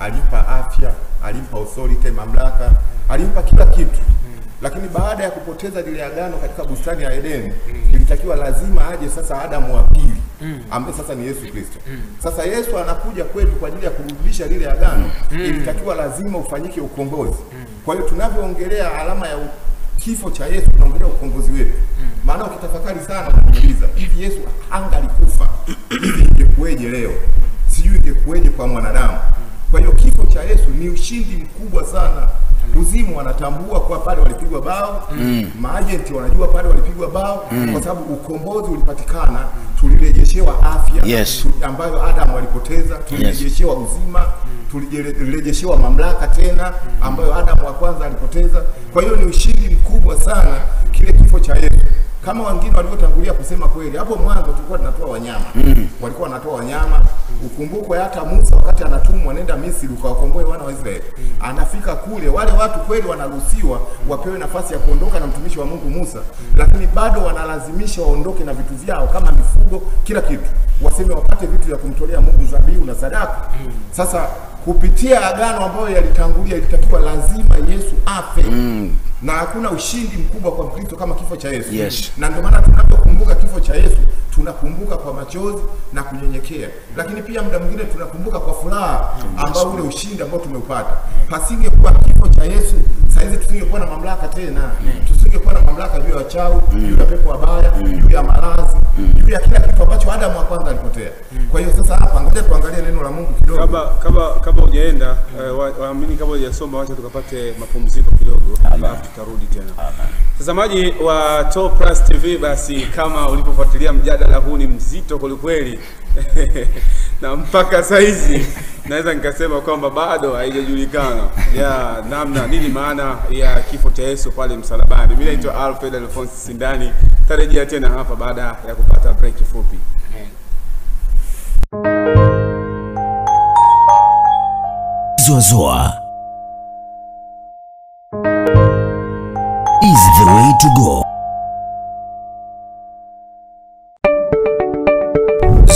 Alimpa afya, alimpa authority, mamlaka, alimpa kila kitu. Lakini baada ya kupoteza lile agano katika bustani ya Edeni, ilitakiwa lazima aje sasa Adamu wa pili, ambaye sasa ni Yesu Kristo. Sasa Yesu anakuja kwetu kwa ajili ya kurudisha lile agano, ilitakiwa lazima ufanyike ukombozi. Kwa hiyo tunavyoongelea alama ya kifo cha Yesu tunaongelea ukombozi wetu. Maana ukitafakari sana unajiuliza, hivi Yesu angalikufa, hivi ingekueje leo? Sijui ingekueje kwa mwanadamu. Kwa hiyo kifo cha Yesu ni ushindi mkubwa sana. Kuzimu wanatambua kwa pale walipigwa bao, maajenti wanajua pale walipigwa bao, kwa sababu ukombozi ulipatikana, tulirejeshewa afya ambayo Adamu alipoteza, tulirejeshewa uzima, tulirejeshewa mamlaka tena ambayo Adamu wa kwanza alipoteza. Kwa hiyo ni ushindi mkubwa sana kile kifo cha Yesu. Kama wengine walivyotangulia kusema kweli, hapo mwanzo tulikuwa tunatoa wanyama. Walikuwa wanatoa wanyama. Ukumbukwe hata Musa wakati anatumwa nenda Misri ukawakomboe wana wa Israeli. Anafika kule, wale watu kweli wanaruhusiwa wapewe nafasi ya kuondoka na mtumishi wa Mungu Musa, lakini bado wanalazimisha waondoke na vitu vyao kama mifugo, kila kitu. Waseme wapate vitu vya kumtolea Mungu dhabihu na sadaka. Sasa kupitia agano ambayo yalitangulia ilitakiwa lazima Yesu afe. Na hakuna ushindi mkubwa kwa Mkristo kama kifo cha Yesu. Na ndio maana tunapokumbuka kifo cha Yesu tunakumbuka kwa machozi na kunyenyekea. Lakini pia muda mwingine tunakumbuka kwa furaha ambao ule ushindi ambao tumeupata. Pasingekuwa kifo cha Yesu, saizi tusingekuwa na mamlaka tena. Tusingekuwa na mamlaka juu ya wachawi, juu ya pepo wabaya, juu ya maradhi, juu ya kila kitu ambacho Adamu wa kwanza alipotea. Kwa hiyo sasa hapa ngoja tuangalie neno la Mungu kidogo. Kama hujaenda waamini, kama hujasoma, wacha tukapate mapumziko kidogo, alafu tutarudi tena. Mtazamaji wa Top Plus TV, basi kama ulipofuatilia mjadala huu ni mzito kweli na mpaka saizi naweza nikasema kwamba bado haijajulikana ya namna nini maana ya kifo cha Yesu pale msalabani. Mimi naitwa Alfred Alphonse Sindani, tarejea tena hapa baada ya kupata break fupi. Zoazoa is the way to go.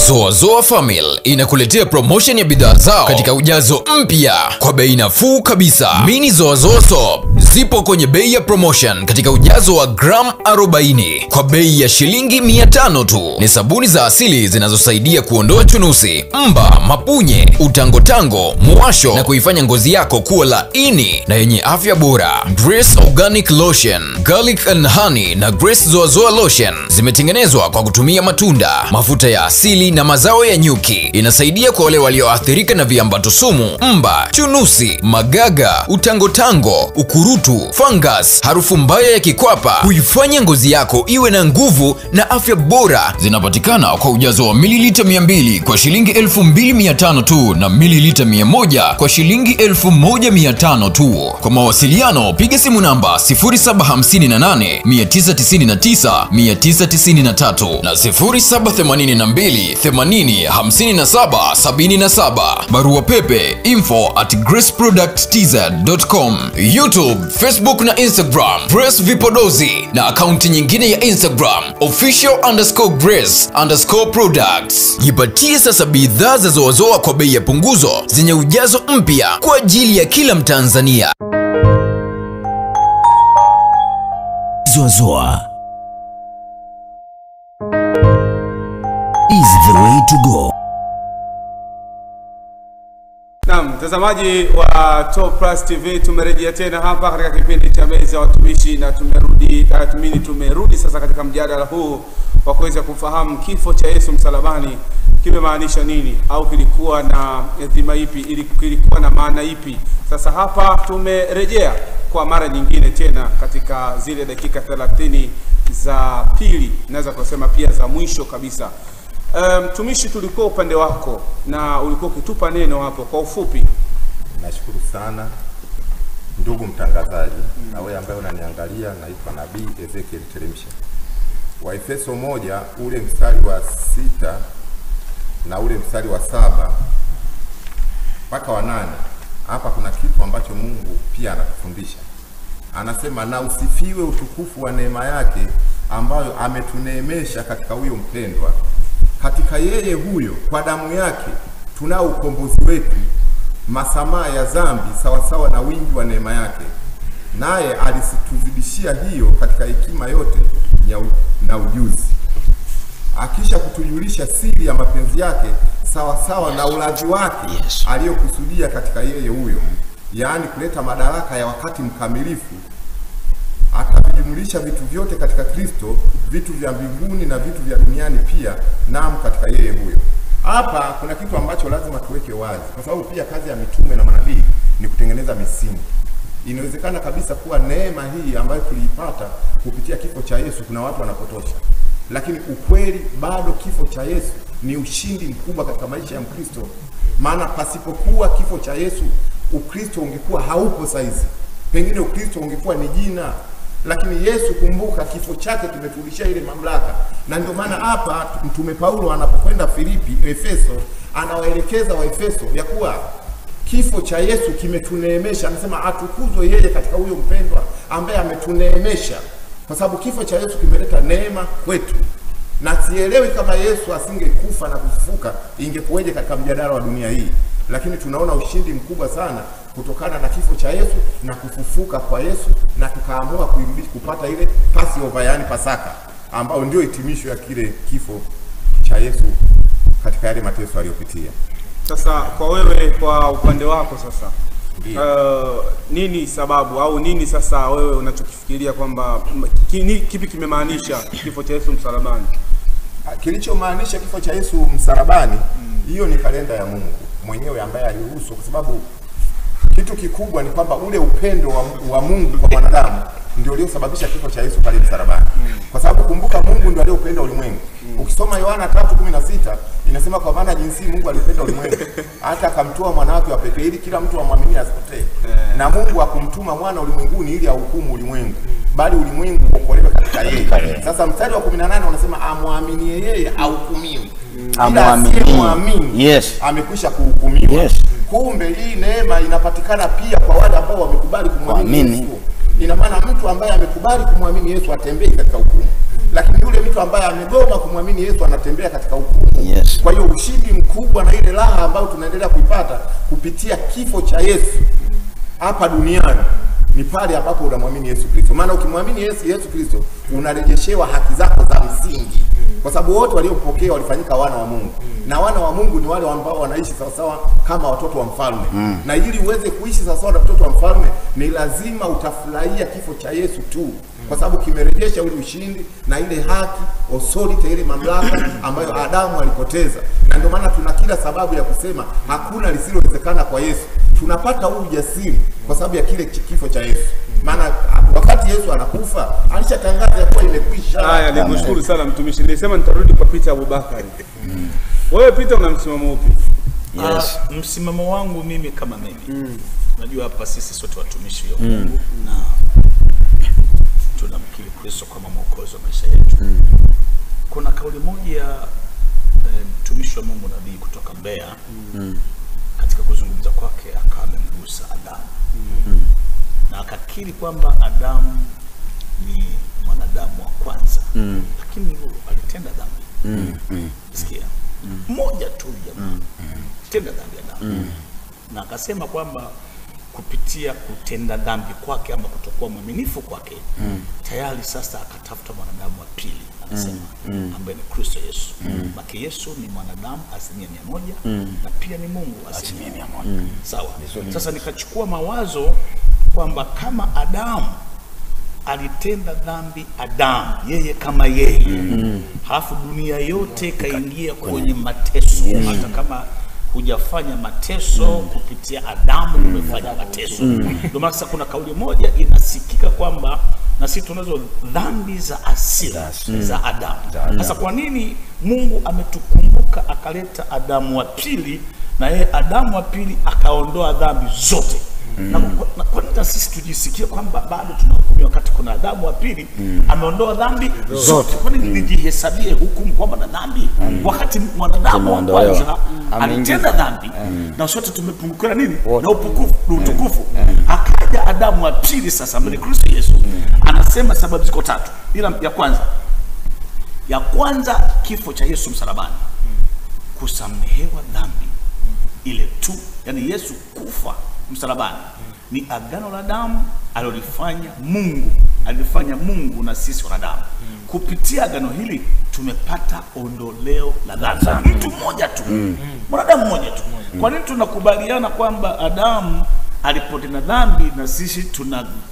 Zoazoa Family inakuletea promotion ya bidhaa zao katika ujazo mpya kwa bei nafuu kabisa. Mini Zoazoa Soap zipo kwenye bei ya promotion katika ujazo wa gram 40 kwa bei ya shilingi 500 tu. Ni sabuni za asili zinazosaidia kuondoa chunusi, mba, mapunye, utangotango, muwasho na kuifanya ngozi yako kuwa laini na yenye afya bora. Grace Organic Lotion, Garlic and Honey na Grace Zoazoa Lotion zimetengenezwa kwa kutumia matunda, mafuta ya asili na mazao ya nyuki. Inasaidia kwa wale walioathirika na viambato sumu, mba, chunusi, magaga, utangotango, ukurutu, fungus, harufu mbaya ya kikwapa, kuifanya ngozi yako iwe na nguvu na afya bora. Zinapatikana kwa ujazo wa mililita 200 kwa shilingi 2500 tu na mililita 100 kwa shilingi 1500 tu. Kwa mawasiliano piga simu namba 0758 999 993 na 0782 80 57 77. Barua pepe info@graceproducttz.com. YouTube, Facebook na Instagram Grace Vipodozi, na akaunti nyingine ya Instagram official_grace_products. Jipatie sasa bidhaa za Zoazoa kwa bei ya punguzo zenye ujazo mpya kwa ajili ya kila Mtanzania. Zoazoa is the way to go. Naam, mtazamaji wa Top Plus TV, tumerejea tena hapa katika kipindi cha Meza ya Watumishi, na tumerudi sasa katika mjadala huu wa kuweza kufahamu kifo cha Yesu msalabani kimemaanisha nini, au kilikuwa na dhima ipi, kilikuwa na maana ipi. Sasa hapa tumerejea kwa mara nyingine tena katika zile dakika 30 za pili, naweza kusema pia za mwisho kabisa. Mtumishi, tulikuwa upande wako na ulikuwa ukitupa neno hapo kwa ufupi. Nashukuru sana ndugu mtangazaji, na wewe ambaye unaniangalia. Naitwa Nabii Ezekiel Teremsha. Waefeso 1 ule mstari wa 6 na ule mstari wa 7 mpaka wa 8, hapa kuna kitu ambacho Mungu pia anatufundisha. Anasema, na usifiwe utukufu wa neema yake ambayo ametuneemesha katika huyo mpendwa. Katika yeye huyo kwa damu yake tunao ukombozi wetu, masamaha ya dhambi sawasawa na wingi wa neema yake. Naye alisituzidishia hiyo katika hekima yote na ujuzi, akisha kutujulisha siri ya mapenzi yake sawasawa na ulaji wake aliyokusudia katika yeye huyo, yaani kuleta madaraka ya wakati mkamilifu. Akavijumulisha vitu vyote katika Kristo, vitu vya mbinguni na vitu vya duniani pia, naam katika yeye huyo. Hapa kuna kitu ambacho lazima tuweke wazi, kwa sababu pia kazi ya mitume na manabii ni kutengeneza misingi. Inawezekana kabisa kuwa neema hii ambayo tuliipata kupitia kifo cha Yesu kuna watu wanapotosha, lakini ukweli bado kifo cha Yesu ni ushindi mkubwa katika maisha ya Mkristo. Maana pasipokuwa kifo cha Yesu, Ukristo ungekuwa haupo saizi. Pengine Ukristo ungekuwa ni jina, lakini Yesu, kumbuka, kifo chake kimeturudishia ile mamlaka. Na ndio maana hapa Mtume Paulo anapokwenda Efeso, anawaelekeza Waefeso ya kuwa kifo cha Yesu kimetuneemesha. Anasema atukuzwe yeye katika huyo mpendwa ambaye ametuneemesha, kwa sababu kifo cha Yesu kimeleta neema kwetu. Na sielewi kama Yesu asingekufa na kufufuka ingekuwaje katika mjadala wa dunia hii, lakini tunaona ushindi mkubwa sana kutokana na kifo cha Yesu na kufufuka kwa Yesu, na tukaamua kuirudisha kupata ile Passover, yani Pasaka, ambao ndio hitimisho ya kile kifo cha Yesu katika yale mateso aliyopitia. Sasa kwa wewe, kwa upande wako sasa, nini sababu au nini sasa wewe unachokifikiria kwamba kipi kimemaanisha kifo cha Yesu msalabani? Kilichomaanisha kifo cha Yesu msalabani, hiyo ni kalenda ya Mungu mwenyewe ambaye aliruhusu, kwa sababu kitu kikubwa ni kwamba ule upendo wa Mungu kwa wanadamu ndio uliosababisha kifo cha Yesu pale msalabani. Kwa sababu kumbuka, Mungu ndio aliyopenda ulimwengu. Ukisoma Yohana 3:16 inasema, kwa maana jinsi Mungu alipenda ulimwengu hata akamtoa mwana wake wa pekee ili kila mtu amwamini asipotee. Na Mungu hakumtuma mwana ulimwenguni ili ahukumu ulimwengu, bali ulimwengu uokolewe katika yeye. Sasa mstari wa 18 unasema, amwamini yeye ahukumiwi. Amwamini amekwisha kuhukumiwa. Kumbe hii neema inapatikana pia kwa wale ambao wamekubali kumwamini Yesu. Ina maana mtu ambaye amekubali kumwamini Yesu atembei katika hukumu, lakini yule mtu ambaye amegoma kumwamini Yesu anatembea katika hukumu. Kwa hiyo ushindi mkubwa na ile raha ambayo tunaendelea kuipata kupitia kifo cha Yesu hapa duniani ni pale ambapo unamwamini Yesu Kristo. Maana ukimwamini Yesu Kristo unarejeshewa haki zako za msingi, kwa sababu wote waliopokea walifanyika wana wa Mungu. Na wana wa Mungu ni wale ambao wanaishi sawasawa kama watoto wa mfalme. Na ili uweze kuishi sawasawa na mtoto wa mfalme, ni lazima utafurahia kifo cha Yesu tu, kwa sababu kimerejesha ule ushindi na ile haki authority, ile mamlaka ambayo Adamu alipoteza. Na ndio maana tuna kila sababu ya kusema hakuna lisilowezekana kwa Yesu. Tunapata huu ujasiri kwa sababu ya kile kifo cha Yesu. Maana wakati Yesu anakufa alishatangaza ya kuwa imekwisha. Haya, nikushukuru sana mtumishi. Nilisema nitarudi kwa Peter Abubakari. Wewe Peter una msimamo upi? Yes. Msimamo wangu mimi kama mimi. Unajua hapa sisi sote watumishi wa Mungu na tunamkiri Kristo kama mwokozi wa maisha yetu. Kuna kauli moja ya mtumishi wa Mungu nabii kutoka Mbeya katika kuzungumza kwake akawa amemgusa Adamu. Na akakiri kwamba Adamu ni mwanadamu wa kwanza. Lakini alitenda dhambi. Sikia. Mmoja tu jamaa. Tenda dhambi Adamu. Na akasema kwamba kupitia kutenda dhambi kwake ama kutokuwa mwaminifu kwake tayari sasa akatafuta mwanadamu wa pili, anasema ambaye ni Kristo Yesu. Maki Yesu ni mwanadamu 100% na pia ni Mungu 100%. Sawa. Sasa nikachukua mawazo kwamba kama Adamu alitenda dhambi, Adamu yeye kama yeye, halafu dunia yote kaingia kwenye mateso, hata kama hujafanya mateso kupitia Adamu, umefanya mateso. Ndio maana sasa kuna kauli moja inasikika kwamba na sisi tunazo dhambi za asili za Adamu. Sasa kwa nini Mungu ametukumbuka akaleta Adamu wa pili, na yeye Adamu wa pili akaondoa dhambi zote? Na kwa nini sisi tujisikie kwamba bado tunahukumiwa wakati kuna Adamu wa pili ameondoa dhambi zote? Kwa nini nijihesabie hukumu kwamba na dhambi wakati mwanadamu wa kwanza alitenda dhambi na sote tumepungukiwa nini? Na utukufu. Akaja Adamu wa pili sasa ambaye ni Kristo Yesu. Anasema sababu ziko tatu. Ila ya kwanza kifo cha Yesu msalabani, kusamehewa dhambi ile tu. Yani Yesu kufa msalabani ni agano la damu alilofanya Mungu na sisi wanadamu. Kupitia agano hili tumepata ondoleo la dhambi. Mtu mmoja tu, mwanadamu mmoja tu. Kwa nini tunakubaliana kwamba Adamu alipotenda dhambi na sisi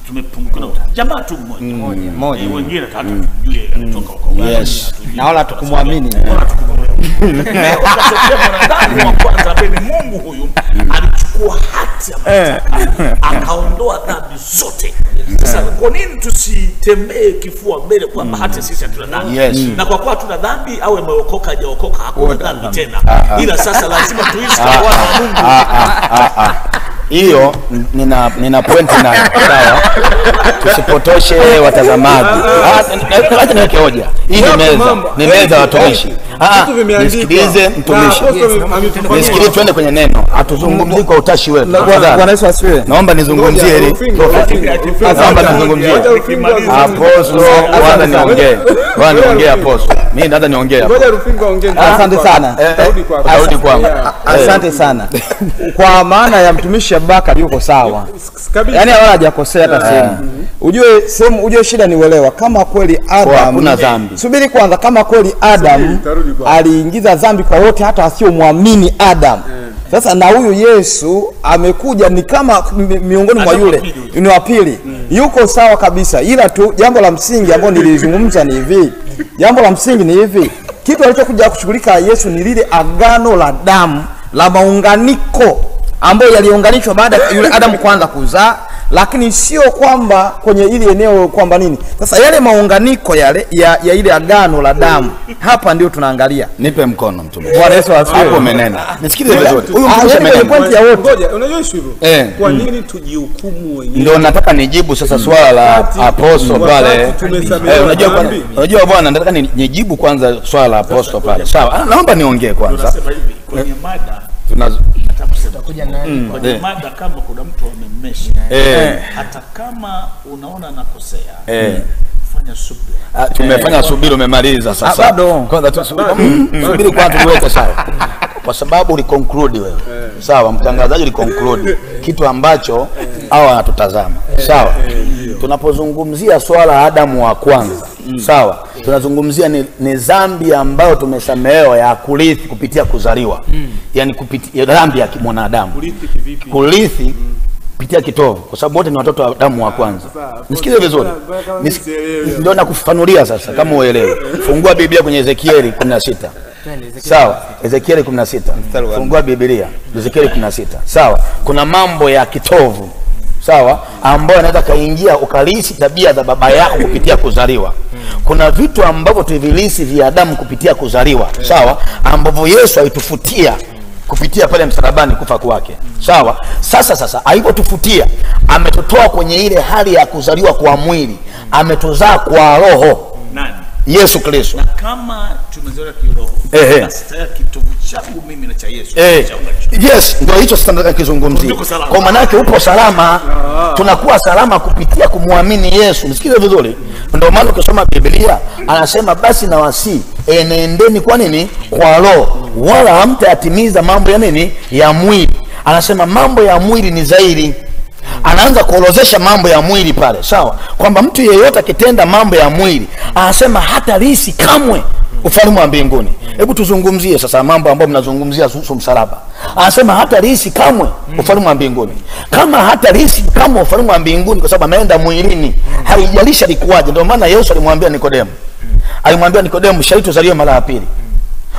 tumepungukiwa na jamaa tu mmoja? Wengine hata tujue anatoka huko. Yes. Na wala tukumwamini. Mwanadamu wa kwanza ambaye ni Mungu, huyu alichukua hati ya mashtaka akaondoa dhambi zote. Sasa kwa nini tusitembee kifua mbele kwamba hata sisi hatuna dhambi? Na kwa kuwa tuna dhambi, awe ameokoka hajaokoka, hakuna dhambi tena. Ila sasa lazima tuishi kwa wana wa Mungu. Hiyo nina point nayo, sawa? Tusipotoshe watazamaji. Acha niweke hoja. Hii ni meza watumishi. Nisikilize mtumishi. Nisikilize, twende kwenye neno. Atuzungumzie kwa utashi wetu. Bwana Yesu asifiwe. Naomba nizungumzie hili. Naomba nizungumzie. Apostle, kwanza niongee. Bwana niongee Apostle. Mimi nataka niongee hapo. Ngoja Rufingo aongee. Asante sana. Arudi kwangu. Asante sana. Kwa maana ya mtumishi Abubakari yuko sawa. Yaani wala hajakosea hata sehemu. Ujue shida ni uelewa. Kama kweli Adam kuna dhambi. Subiri kwanza, kama kweli Adam aliingiza dhambi kwa wote hata asiyomwamini Adam. Sasa na huyu Yesu amekuja ni kama miongoni mwa yule ni wa pili. Yuko sawa kabisa. Ila tu jambo la msingi ambalo nilizungumza ni hivi. Jambo la msingi ni hivi. Kitu alichokuja kushughulika Yesu ni lile agano la damu la maunganiko ambayo yaliunganishwa baada ya yule Adamu kwanza kuzaa, lakini sio kwamba kwenye ile eneo kwamba nini. Sasa yale maunganiko yale ya ile agano la damu, hapa ndio tunaangalia. Nipe mkono mtumishi. Bwana Yesu asifiwe. Hapo umenena. Nisikilize vizuri. Huyu mtumishi amenena point ya wote. Ngoja, unajua hivyo. Kwa nini tujihukumu wenyewe? Ndio nataka nijibu sasa swala la Apostle pale. Unajua bwana, nataka nijibu kwanza swala la Apostle pale. Sawa. Naomba niongee kwanza. Tunasema hivi kwenye mada tutakuja nani kwenye mada, kama kuna mtu amemmesha hata kama unaona anakosea fanya subira. Tumefanya subira, umemaliza sasa. Bado kwanza subiri kwanza tuweke sawa. Kwa sababu uliconclude wewe. Sawa, mtangazaji uliconclude kitu ambacho hao wanatutazama. Sawa. Tunapozungumzia swala Adamu wa kwanza, sawa? Tunazungumzia ni dhambi ambayo tumesamehewa ya kurithi kupitia kuzaliwa. Yaani kupitia dhambi ya mwanadamu. Kurithi kivipi? Kurithi kupitia kitovu, kwa sababu wote ni watoto wa Adamu wa kwanza. Nisikize vizuri, ndio nakufafanulia sasa kama uelewe. Fungua Biblia kwenye Ezekieli 16. Sawa, Ezekieli 16. Fungua Biblia Ezekieli 16. Sawa, kuna mambo ya kitovu, sawa, ambayo anaweza kaingia ukalisi tabia za baba yako kupitia kuzaliwa. Kuna vitu ambavyo tuvilisi vya Adamu kupitia kuzaliwa, sawa, ambavyo Yesu alitufutia kupitia pale msalabani kufa kwake. Sawa, sasa alipotufutia ametutoa kwenye ile hali ya kuzaliwa kwa mwili, ametuzaa kwa roho. Nani? Yesu Kristo. Na kama tumezaliwa kiroho, basi tayari kitovu changu mimi na cha Yesu. Yes, ndio hicho sasa nataka kizungumzie. Kwa maana yake upo salama. Tunakuwa salama kupitia kumwamini Yesu. Msikize vizuri. Ndio maana ukisoma Biblia anasema basi na wasi enendeni kwa nini? Kwa roho, wala hamtayatimiza mambo ya nini? Ya mwili. Anasema mambo ya mwili ni zaidi. Anaanza kuorozesha mambo ya mwili pale, sawa, kwamba mtu yeyote akitenda mambo ya mwili anasema hata risi kamwe ufalme wa mbinguni. Hebu tuzungumzie sasa mambo ambayo mnazungumzia kuhusu msalaba. Anasema hata risi kamwe ufalme wa mbinguni. Kama hata risi kamwe ufalme wa mbinguni, kwa sababu ameenda mwilini, haijalisha likuaje. Ndio maana Yesu alimwambia Nikodemo, sharti uzaliwe mara ya pili.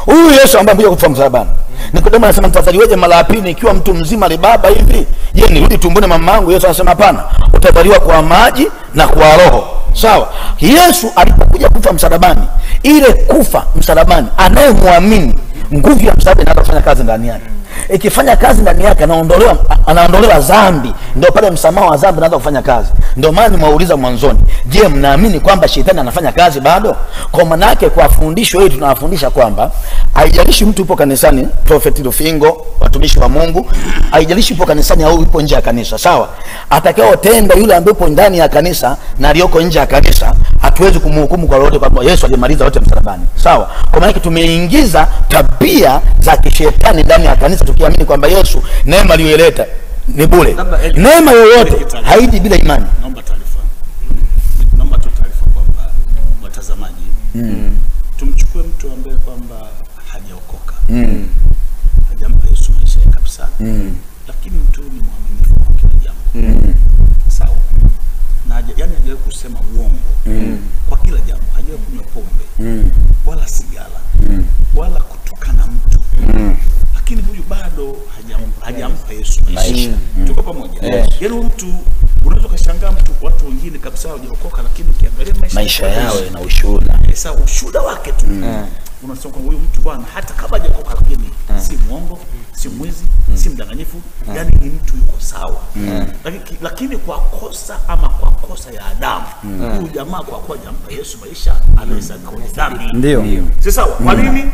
Huyu Yesu ambaye amekuja kufa msalabani. Nikodemo anasema mtazaliweje mara ya pili ikiwa mtu mzima libaba hivi? Je, nirudi tumboni mama yangu? Yesu anasema hapana, utazaliwa kwa maji na kwa roho. Sawa. Yesu alipokuja kufa msalabani, ile kufa msalabani, anayemwamini nguvu ya msalaba inaanza kufanya kazi ndani yake. Ikifanya kazi ndani yake anaondolewa dhambi, ndio pale msamaha wa dhambi unaanza kufanya kazi. Ndio maana nimeuliza mwanzoni, je, mnaamini kwamba shetani anafanya kazi bado? Kwa maana yake kwa fundisho hili tunawafundisha kwamba haijalishi mtu yupo kanisani, Prophet Lufingo, watumishi wa Mungu, haijalishi yupo kanisani au yupo nje ya kanisa, sawa, atakayeotenda yule ambaye yupo ndani ya kanisa na aliyoko nje ya kanisa, hatuwezi kumhukumu kwa lolote, kwamba Yesu alimaliza wote msalabani, sawa. Kwa maana yake tumeingiza tabia za kishetani ndani ya kanisa, tukiamini kwamba Yesu neema aliyoleta ni bure. Neema yoyote haiji bila imani. Naomba tu taarifa kwamba watazamaji, tumchukue mtu ambaye kwamba hajaokoka, hajampa Yesu maisha yake kabisa, lakini mtu ni mwaminifu kwa kila jambo, sawa, na yani hajawahi kusema uongo kwa kila jambo, hajawahi kunywa pombe wala sigara wala kutukana mtu, lakini huyu bado hajampa Yesu maisha. Tuko pamoja? Yaani mtu unaweza kushangaa mtu, watu wengine kabisa hawajaokoka, lakini ukiangalia maisha yao na ushuhuda, sawa, ushuhuda wake tu unasema kwamba huyu mtu bwana, hata kama hajaokoka, lakini si muongo, si mwizi, si mdanganyifu, yani ni mtu yuko sawa. Lakini kwa kosa ama kwa kosa ya Adamu, huyu jamaa kwa kuwa hajampa Yesu maisha, anaweza kuwa dhambi. Ndio. Si sawa? Kwa nini?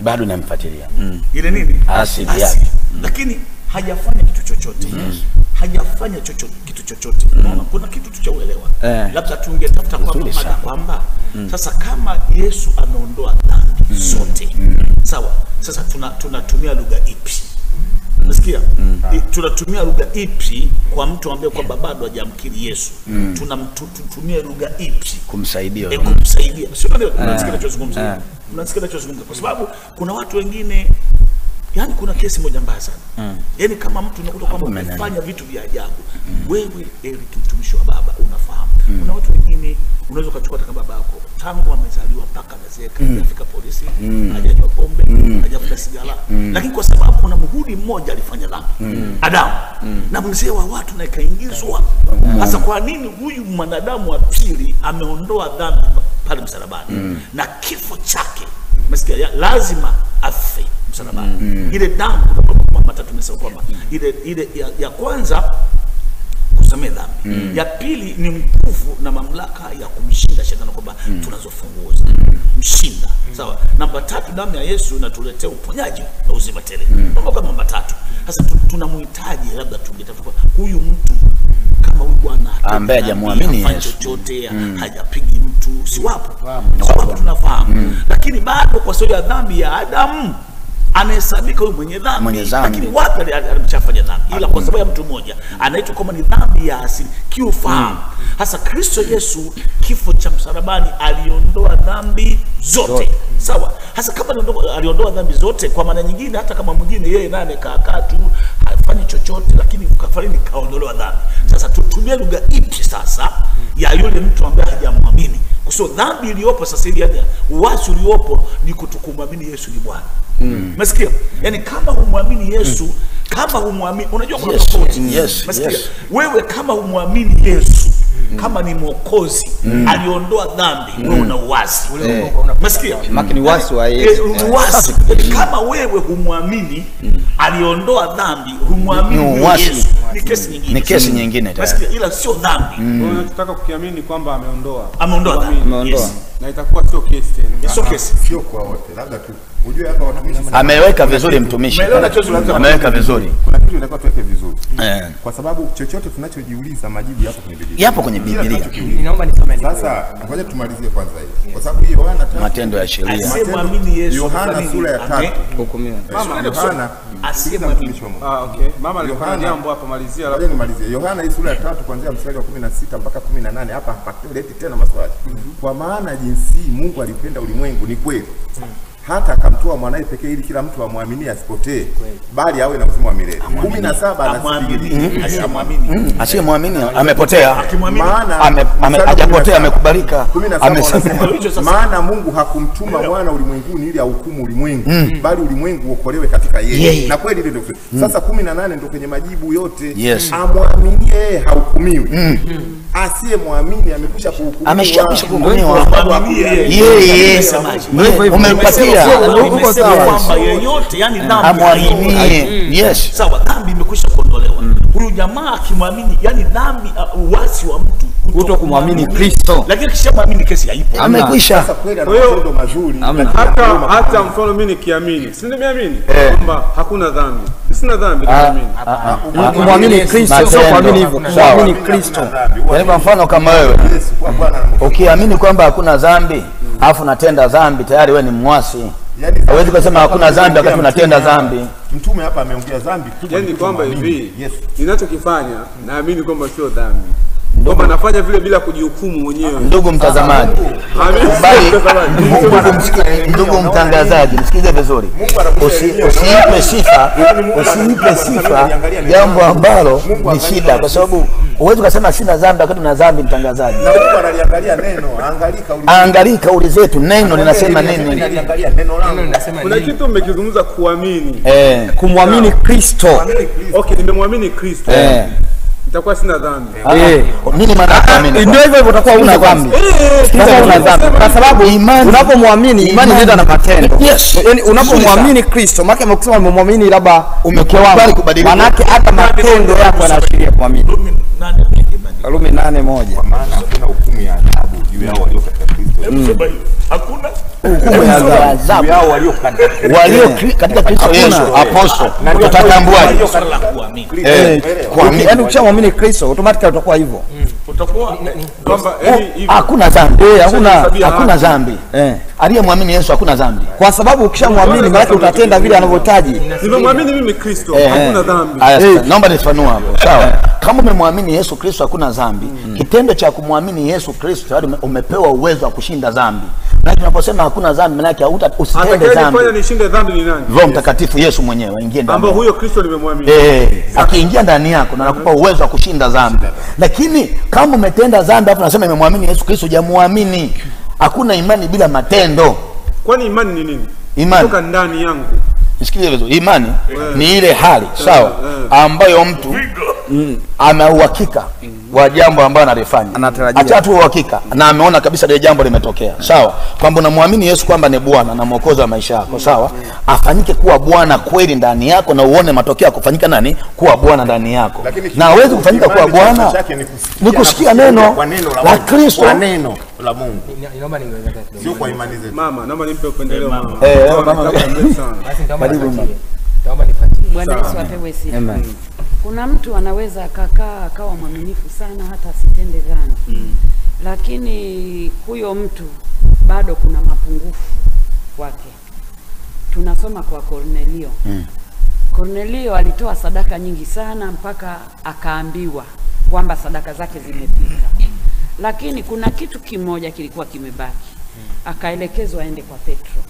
Bado namfuatilia. Ile nini? Asili yake. Lakini hajafanya kitu chochote. Hajafanya kitu chochote. Unaona, kuna kitu tu cha uelewa. Labda tungetafuta kwamba sasa kama Yesu ameondoa dhambi zote, sawa, sasa tunatumia lugha ipi? Nasikia? Tunatumia lugha ipi kwa mtu ambaye kwamba bado hajamkiri Yesu? Tunatumia lugha ipi kumsaidia? Kumsaidia. Sio ndio? Unasikia ninachozungumza? Unasikia ninachozungumza? Kwa sababu kuna watu wengine, yani kuna kesi moja mbaya sana. Yani kama mtu unakuta kwamba umefanya vitu vya ajabu. Wewe Eric, mtumishi wa Baba, unafahamu. Kuna watu wengine unaweza kuchukua hata baba yako tangu amezaliwa mpaka amezeeka, hajafika polisi, hajanywa pombe, hajavuta sigara, lakini kwa sababu kuna muhuri mmoja alifanya dhambi, Adamu, na mzee wa watu na ikaingizwa. Sasa kwa nini huyu mwanadamu wa pili ameondoa dhambi pale msalabani, na kifo chake umesikia lazima afe msalabani? Ile damu, kwa matatu tumesema kwamba ile ya kwanza kusamehe dhambi, ya pili ni nguvu na mamlaka ya kumshinda shetani, kwamba tunazofunguza mshinda, sawa. Namba tatu, damu ya Yesu inatuletea uponyaji na uzima tele. Mambo kama matatu. Sasa tunamhitaji, labda tungetafuta huyu mtu kama huyu bwana ambaye hajamwamini Yesu chochote, hajapigi mtu, si wapo? Sababu tunafahamu, lakini bado kwa sababu ya dhambi ya Adamu anahesabika huyu mwenye dhambi. Lakini wapi alimchafanya dhambi? Ila kwa sababu ya mtu mmoja anaitwa kama ni dhambi ya asili, kiufahamu. Hasa Kristo Yesu, kifo cha msalabani, aliondoa dhambi zote, sawa. Hasa kama aliondoa dhambi zote, kwa maana nyingine hata kama mwingine yeye nane kaakaa tu hafanyi chochote, lakini kafarini kaondolewa dhambi. Sasa tutumie lugha ipi sasa ya yule mtu ambaye hajamwamini? Kwa sababu dhambi iliyopo sasa hivi, yani uasi uliopo ni kutokumwamini Yesu ni Bwana. Umesikia? Yani kama humwamini Yesu, kama humwamini, unajua kuna tofauti. Umesikia? Wewe kama humwamini Yesu kama ni Mwokozi, aliondoa dhambi, wewe una uasi. Umesikia? Makini uasi wa Yesu. Uasi. Kama wewe humwamini aliondoa dhambi, humwamini Yesu, ni kesi nyingine. Ni kesi nyingine tayari. Umesikia? Ila sio dhambi. Tunataka kukiamini kwamba ameondoa Ameondoa. Yes. Na itakuwa sio kesi tena. Sio kesi. Sio kwa wote, labda tu ujue hapa watumishi Ameweka vizuri mtumishi. Ameweka vizuri. kuna kitu inatakiwa tuweke vizuri. Kwa sababu chochote tunachojiuliza majibu yapo kwenye Biblia. Yapo kwenye Biblia. Ninaomba nisome Sasa ngoja tumalizie kwanza hili. Kwa sababu hii Yohana 3 Matendo ya sheria. Asiyemwamini Yesu Yohana sura ya 3 hukumiwa. Yohana asiyemwamini. Okay. Mama alikuwa jambo hapo, malizia Ngoja nimalizie. Yohana hii sura ya 3 kuanzia mstari wa 16 mpaka 18, hapa hapaleti tena maswali. Kwa maana jinsi Mungu alipenda ulimwengu ni kweli, hata akamtoa mwanae pekee ili kila mtu amwaminie asipotee, bali awe na uzima wa milele. 17 anasikilia Asiyemwamini amepotea. maana Hajapotea, amekubalika. Maana Mungu hakumtuma mwana ulimwenguni ili ahukumu ulimwengu, bali ulimwengu uokolewe katika yeye. Na kweli ndio. Sasa 18 ndio kwenye majibu yote. Amwamini yeye hahukumiwi. Asiyemwamini amekwisha kuhukumiwa. Ameshakwisha kuhukumiwa. Yeye umempatia kwamba yeyote, yani dhambi amwaminie. Yes. Sawa, dhambi imekwisha kuondolewa. Huyu jamaa akimwamini, yani dhambi, uasi wa mtu Kuto kumwamini Kristo. Lakini kishamwamini kesi haipo. Amekwisha. Sasa kweli ana matendo mazuri. hata mfano mimi nikiamini, si nimeamini kwamba hakuna dhambi, sina dhambi niamini. Kumwamini Kristo sio kuamini hivyo, kumwamini Kristo. Yaani kwa mfano kama wewe ukiamini kwamba hakuna dhambi alafu unatenda dhambi, tayari wewe ni mwasi. Hawezi kusema hakuna dhambi wakati unatenda dhambi. Mtume hapa ameongea dhambi kubwa. Yaani kwamba hivi ninachokifanya naamini kwamba sio dhambi, kwamba nafanya vile bila kujihukumu mwenyewe. Ndugu mtazamaji, ndugu mtangazaji, msikize vizuri. Usiipe sifa jambo ambalo ni shida, kwa sababu huwezi kusema sina dhambi wakati una dhambi. Mtangazaji, na Mungu analiangalia neno, angalia kauli zetu, neno linasema nini? Angalia neno langu. Kuna kitu mmekizungumza, kuamini, kumwamini Kristo. Okay, nimemwamini Kristo, itakuwa sina dhambi. Nini maana kuamini? Ndio hivyo, utakuwa una dhambi. Sasa una dhambi kwa sababu unapomwamini, imani inaenda na matendo. Yaani unapomwamini Kristo, maana umekisema umemwamini labda umekubali kubadilika, maana hata matendo yako yanaashiria kuamini. Warumi 8:1. Kwa maana hakuna hukumu ya adhabu juu yao walio katika Kristo. Hakuna hukumu ya adhabu yao walio katika Kristo Yesu. Apostol, tutatambuaje? Yaani ukishamwamini Kristo automatically utakuwa hivyo. Utakuwa kwamba hakuna dhambi. Hakuna dhambi. Aliyemwamini Yesu hakuna dhambi. Kwa sababu ukishamwamini maana utatenda vile anavyotaji. Nimemwamini mimi Kristo, hakuna dhambi. Naomba nifafanue hapo. Sawa. Kama umemwamini Yesu Kristo hakuna dhambi. Kitendo cha kumwamini Yesu Kristo tayari umepewa uwezo wa kushinda dhambi. Na tunaposema hakuna dhambi, maana yake usitende dhambi. Atakaye nishinde dhambi ni nani? Roho Mtakatifu, Yesu mwenyewe aingie ndani. Ambao huyo Kristo nimemwamini. Akiingia ndani yako na anakupa uwezo wa kushinda dhambi. Lakini kama umetenda dhambi hapo unasema nimemwamini Yesu Kristo, hujamuamini. Hakuna imani bila matendo. Kwani imani ni nini? Imani kutoka ndani yangu. Nisikie vizuri. Imani ni ile hali sawa ambayo mtu ana uhakika wa jambo ambalo analifanya, anatarajia, acha tu uhakika na ameona kabisa ile jambo limetokea, sawa, kwamba unamwamini Yesu kwamba ni Bwana na Mwokozi wa maisha yako, sawa, afanyike kuwa Bwana kweli ndani yako na uone matokeo kufanyika nani kuwa Bwana ndani yako. Na hawezi kufanyika kuwa Bwana ni kusikia neno la Kristo, kwa neno la Mungu. Naomba niongeze kidogo. Sio kwa imani zetu. Mama, naomba nimpe upendeleo mama. Mama. Naomba nipatie. Bwana Yesu apewe sifa. Kuna mtu anaweza akakaa akawa mwaminifu sana hata asitende dhambi. Lakini huyo mtu bado kuna mapungufu wake. Tunasoma kwa Kornelio. Kornelio alitoa sadaka nyingi sana mpaka akaambiwa kwamba sadaka zake zimepita. Lakini kuna kitu kimoja kilikuwa kimebaki. Akaelekezwa aende kwa Petro.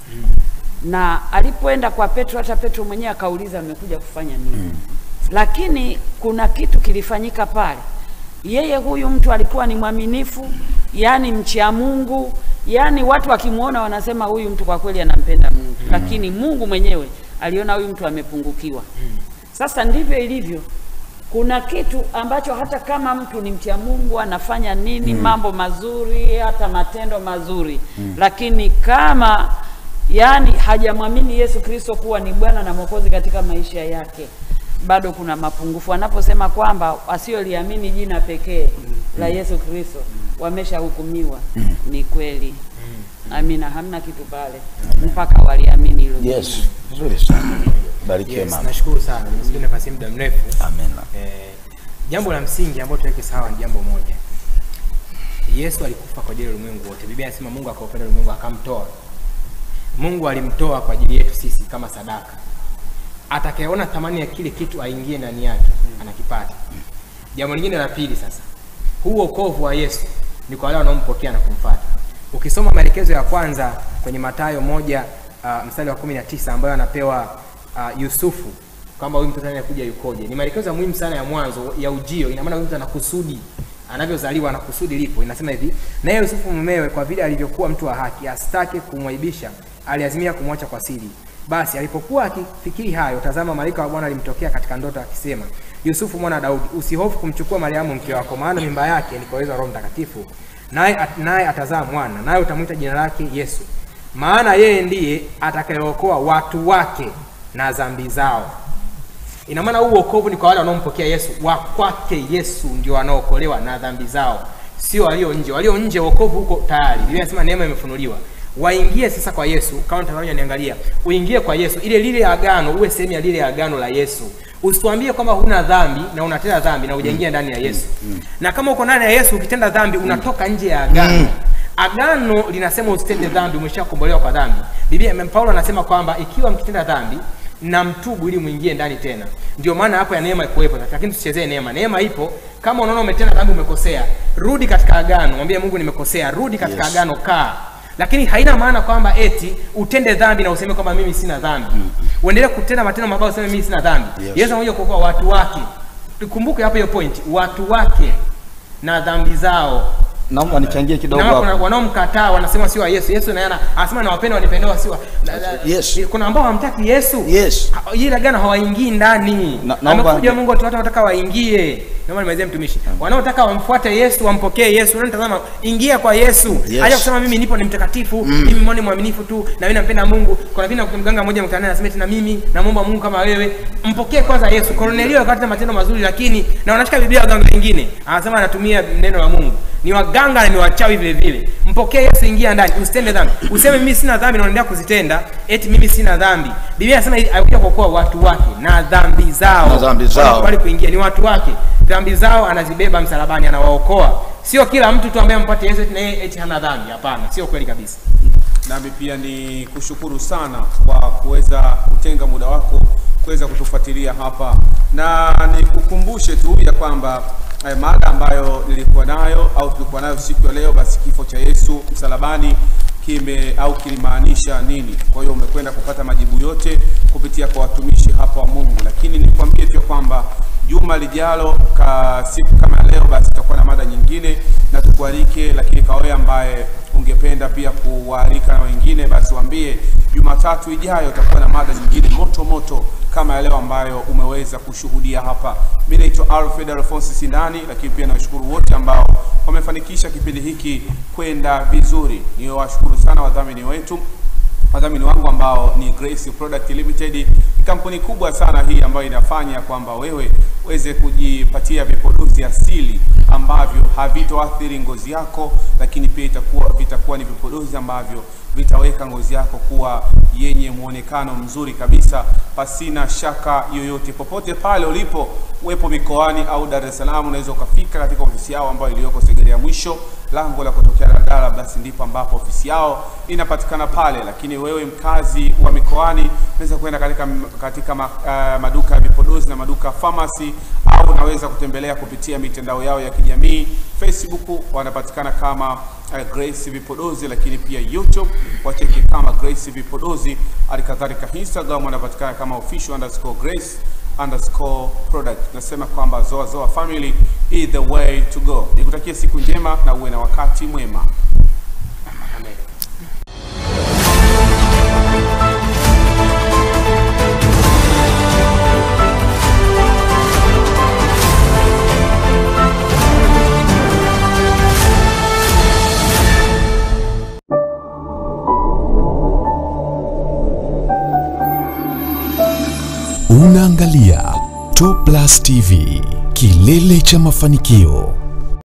Na alipoenda kwa Petro, hata Petro mwenyewe akauliza amekuja kufanya nini? lakini kuna kitu kilifanyika pale. Yeye huyu mtu alikuwa ni mwaminifu, yani mcha Mungu, yani watu wakimuona wanasema huyu mtu kwa kweli anampenda Mungu. Lakini Mungu mwenyewe aliona huyu mtu amepungukiwa. Sasa ndivyo ilivyo. Kuna kitu ambacho hata kama mtu ni mcha Mungu, anafanya nini, mambo mazuri, hata matendo mazuri, lakini kama yani hajamwamini Yesu Kristo kuwa ni Bwana na Mwokozi katika maisha yake, bado kuna mapungufu. Anaposema kwamba wasioliamini jina pekee la Yesu Kristo wameshahukumiwa, ni kweli. Amina, hamna kitu pale mpaka waliamini hilo. Yes, vizuri sana. Barikiwe mama. Nashukuru sana. Nimesikia nafasi muda mrefu. Amen. Jambo la msingi ambalo tuweke sawa ni jambo moja. Yesu alikufa kwa ajili ya ulimwengu wote. Biblia inasema Mungu akaupenda ulimwengu akamtoa. Mungu alimtoa kwa ajili yetu sisi kama sadaka. Atakayeona thamani ya kile kitu aingie ndani yake, anakipata. Jambo lingine la pili sasa. Huu wokovu wa Yesu ni kwa wale wanaompokea na kumfuata. Ukisoma maelekezo ya kwanza kwenye Mathayo 1 mstari wa 19 ambayo anapewa Yusufu kama huyu mtoto anakuja yukoje. Ni maelekezo ya muhimu sana ya mwanzo ya ujio. Ina maana huyu mtu anakusudi, anavyozaliwa anakusudi lipo. Inasema hivi, naye Yusufu mumewe kwa vile alivyokuwa mtu wa haki, asitake kumwaibisha, aliazimia kumwacha kwa siri. Basi alipokuwa akifikiri hayo, tazama malaika wa Bwana alimtokea katika ndoto akisema, Yusufu mwana Daudi, usihofu kumchukua Mariamu mke wako, maana mimba yake ni kwa uwezo wa Roho Mtakatifu. Naye atazaa mwana, naye utamuita jina lake Yesu. Maana yeye ndiye atakayeokoa watu wake na dhambi zao. Ina maana huu wokovu ni kwa wale wanaompokea Yesu, wa kwake Yesu ndio wanaokolewa na dhambi zao, sio walio nje. Walio nje wokovu huko tayari. Biblia inasema neema imefunuliwa. Waingie sasa kwa Yesu. Kama mtazamaji niangalia, uingie kwa Yesu. Lile agano, uwe sehemu ya lile agano la Yesu. Usituambie kwamba huna dhambi na unatenda dhambi na hujaingia ndani ya Yesu. Na kama uko ndani ya Yesu ukitenda dhambi unatoka nje ya agano. Agano linasema usitende dhambi, umeshakombolewa kwa dhambi. Biblia Paulo anasema kwamba ikiwa mkitenda dhambi na mtubu ili muingie ndani tena. Ndio maana hapo ya neema ikuwepo, lakini tusichezee neema. Neema ipo. Kama unaona umetenda dhambi, umekosea, rudi katika agano, mwambie Mungu nimekosea, rudi katika agano, kaa. Lakini haina maana kwamba eti utende dhambi na useme kwamba mimi sina dhambi. Uendelee kutenda matendo mabaya useme mimi sina dhambi. Yesu anakuja kuokoa watu wake. Tukumbuke hapo hiyo point, watu wake na dhambi zao. Naomba nichangie kidogo hapo. Kuna wanaomkataa wanasema sio Yesu. Yesu naye anasema nawapenda wanipendewa sio. Yes. Kuna ambao hamtaki Yesu. Yes. Ile agano hawaingii ndani. Amekuja Mungu watu wanataka waingie. Naomba nimalizie mtumishi. Wanaotaka wamfuate Yesu, wampokee Yesu. Unatazama, ingia kwa Yesu. Acha kusema mimi nipo ni mtakatifu, mimi mwone mwaminifu tu na mimi nampenda Mungu. Kuna vile mganga mmoja mkutana anasema eti na mimi namuomba Mungu kama wewe. Mpokee kwanza Yesu. Kornelio akatenda matendo mazuri lakini na unashika Biblia waganga wengine. Anasema anatumia neno la Mungu. Ni waganga na ni wachawi vile vile. Mpokee Yesu, ingia ndani, usitende dhambi. Useme mimi sina dhambi na unaendelea kuzitenda, eti mimi sina dhambi. Biblia inasema alikuja kuokoa watu wake na dhambi zao. Na dhambi zao. Wale kuingia ni watu wake. Dhambi zao anazibeba msalabani, anawaokoa. Sio kila mtu tu ambaye ampate Yesu eti hana dhambi. Hapana, sio kweli kabisa. Nami pia ni kushukuru sana kwa kuweza kutenga muda wako kuweza kutufuatilia hapa, na nikukumbushe tu ya kwamba mada ambayo nilikuwa nayo au tulikuwa nayo siku ya leo, basi kifo cha Yesu msalabani kilimaanisha nini. Kwa hiyo umekwenda kupata majibu yote kupitia kwa watumishi hapa wa Mungu, lakini nikwambie tu kwamba juma lijalo siku kama leo basi tutakuwa na mada nyingine na tukualike. Lakini kwa wewe ambaye ungependa pia kuwaalika na wengine, basi waambie Jumatatu ijayo tutakuwa na mada nyingine moto moto kama leo ambayo umeweza kushuhudia hapa. Mimi naitwa Alfred Alphonse Sindani, lakini pia nawashukuru wote ambao wamefanikisha kipindi hiki kwenda vizuri. Niwashukuru sana wadhamini wetu, wadhamini wangu ambao ni Grace Product Limited. Ni kampuni kubwa sana hii ambayo inafanya kwamba wewe uweze kujipatia vipodozi asili ambavyo havitoathiri ngozi yako, lakini pia vitakuwa ni vipodozi ambavyo vitaweka ngozi yako kuwa yenye muonekano mzuri kabisa pasina shaka yoyote. Popote pale ulipo, uwepo mikoani au Dar es Salaam, unaweza ukafika katika ofisi yao ambayo iliyoko Segerea mwisho lango la kutokea Daladala, basi ndipo ambapo ofisi yao inapatikana pale. Lakini wewe mkazi wa mikoani, unaweza kwenda katika maduka ya vipodozi na maduka pharmacy, au unaweza kutembelea kupitia mitandao yao ya kijamii. Facebook wanapatikana kama Grace Vipodozi, lakini pia YouTube wacheki kama Grace Vipodozi. Alikadhalika Instagram wanapatikana kama official_Grace, _product. Tunasema kwamba Zoa Zoa Family is the way to go. Nikutakia siku njema na uwe na wakati mwema. Amen. Unaangalia Top Plus TV, kilele cha mafanikio.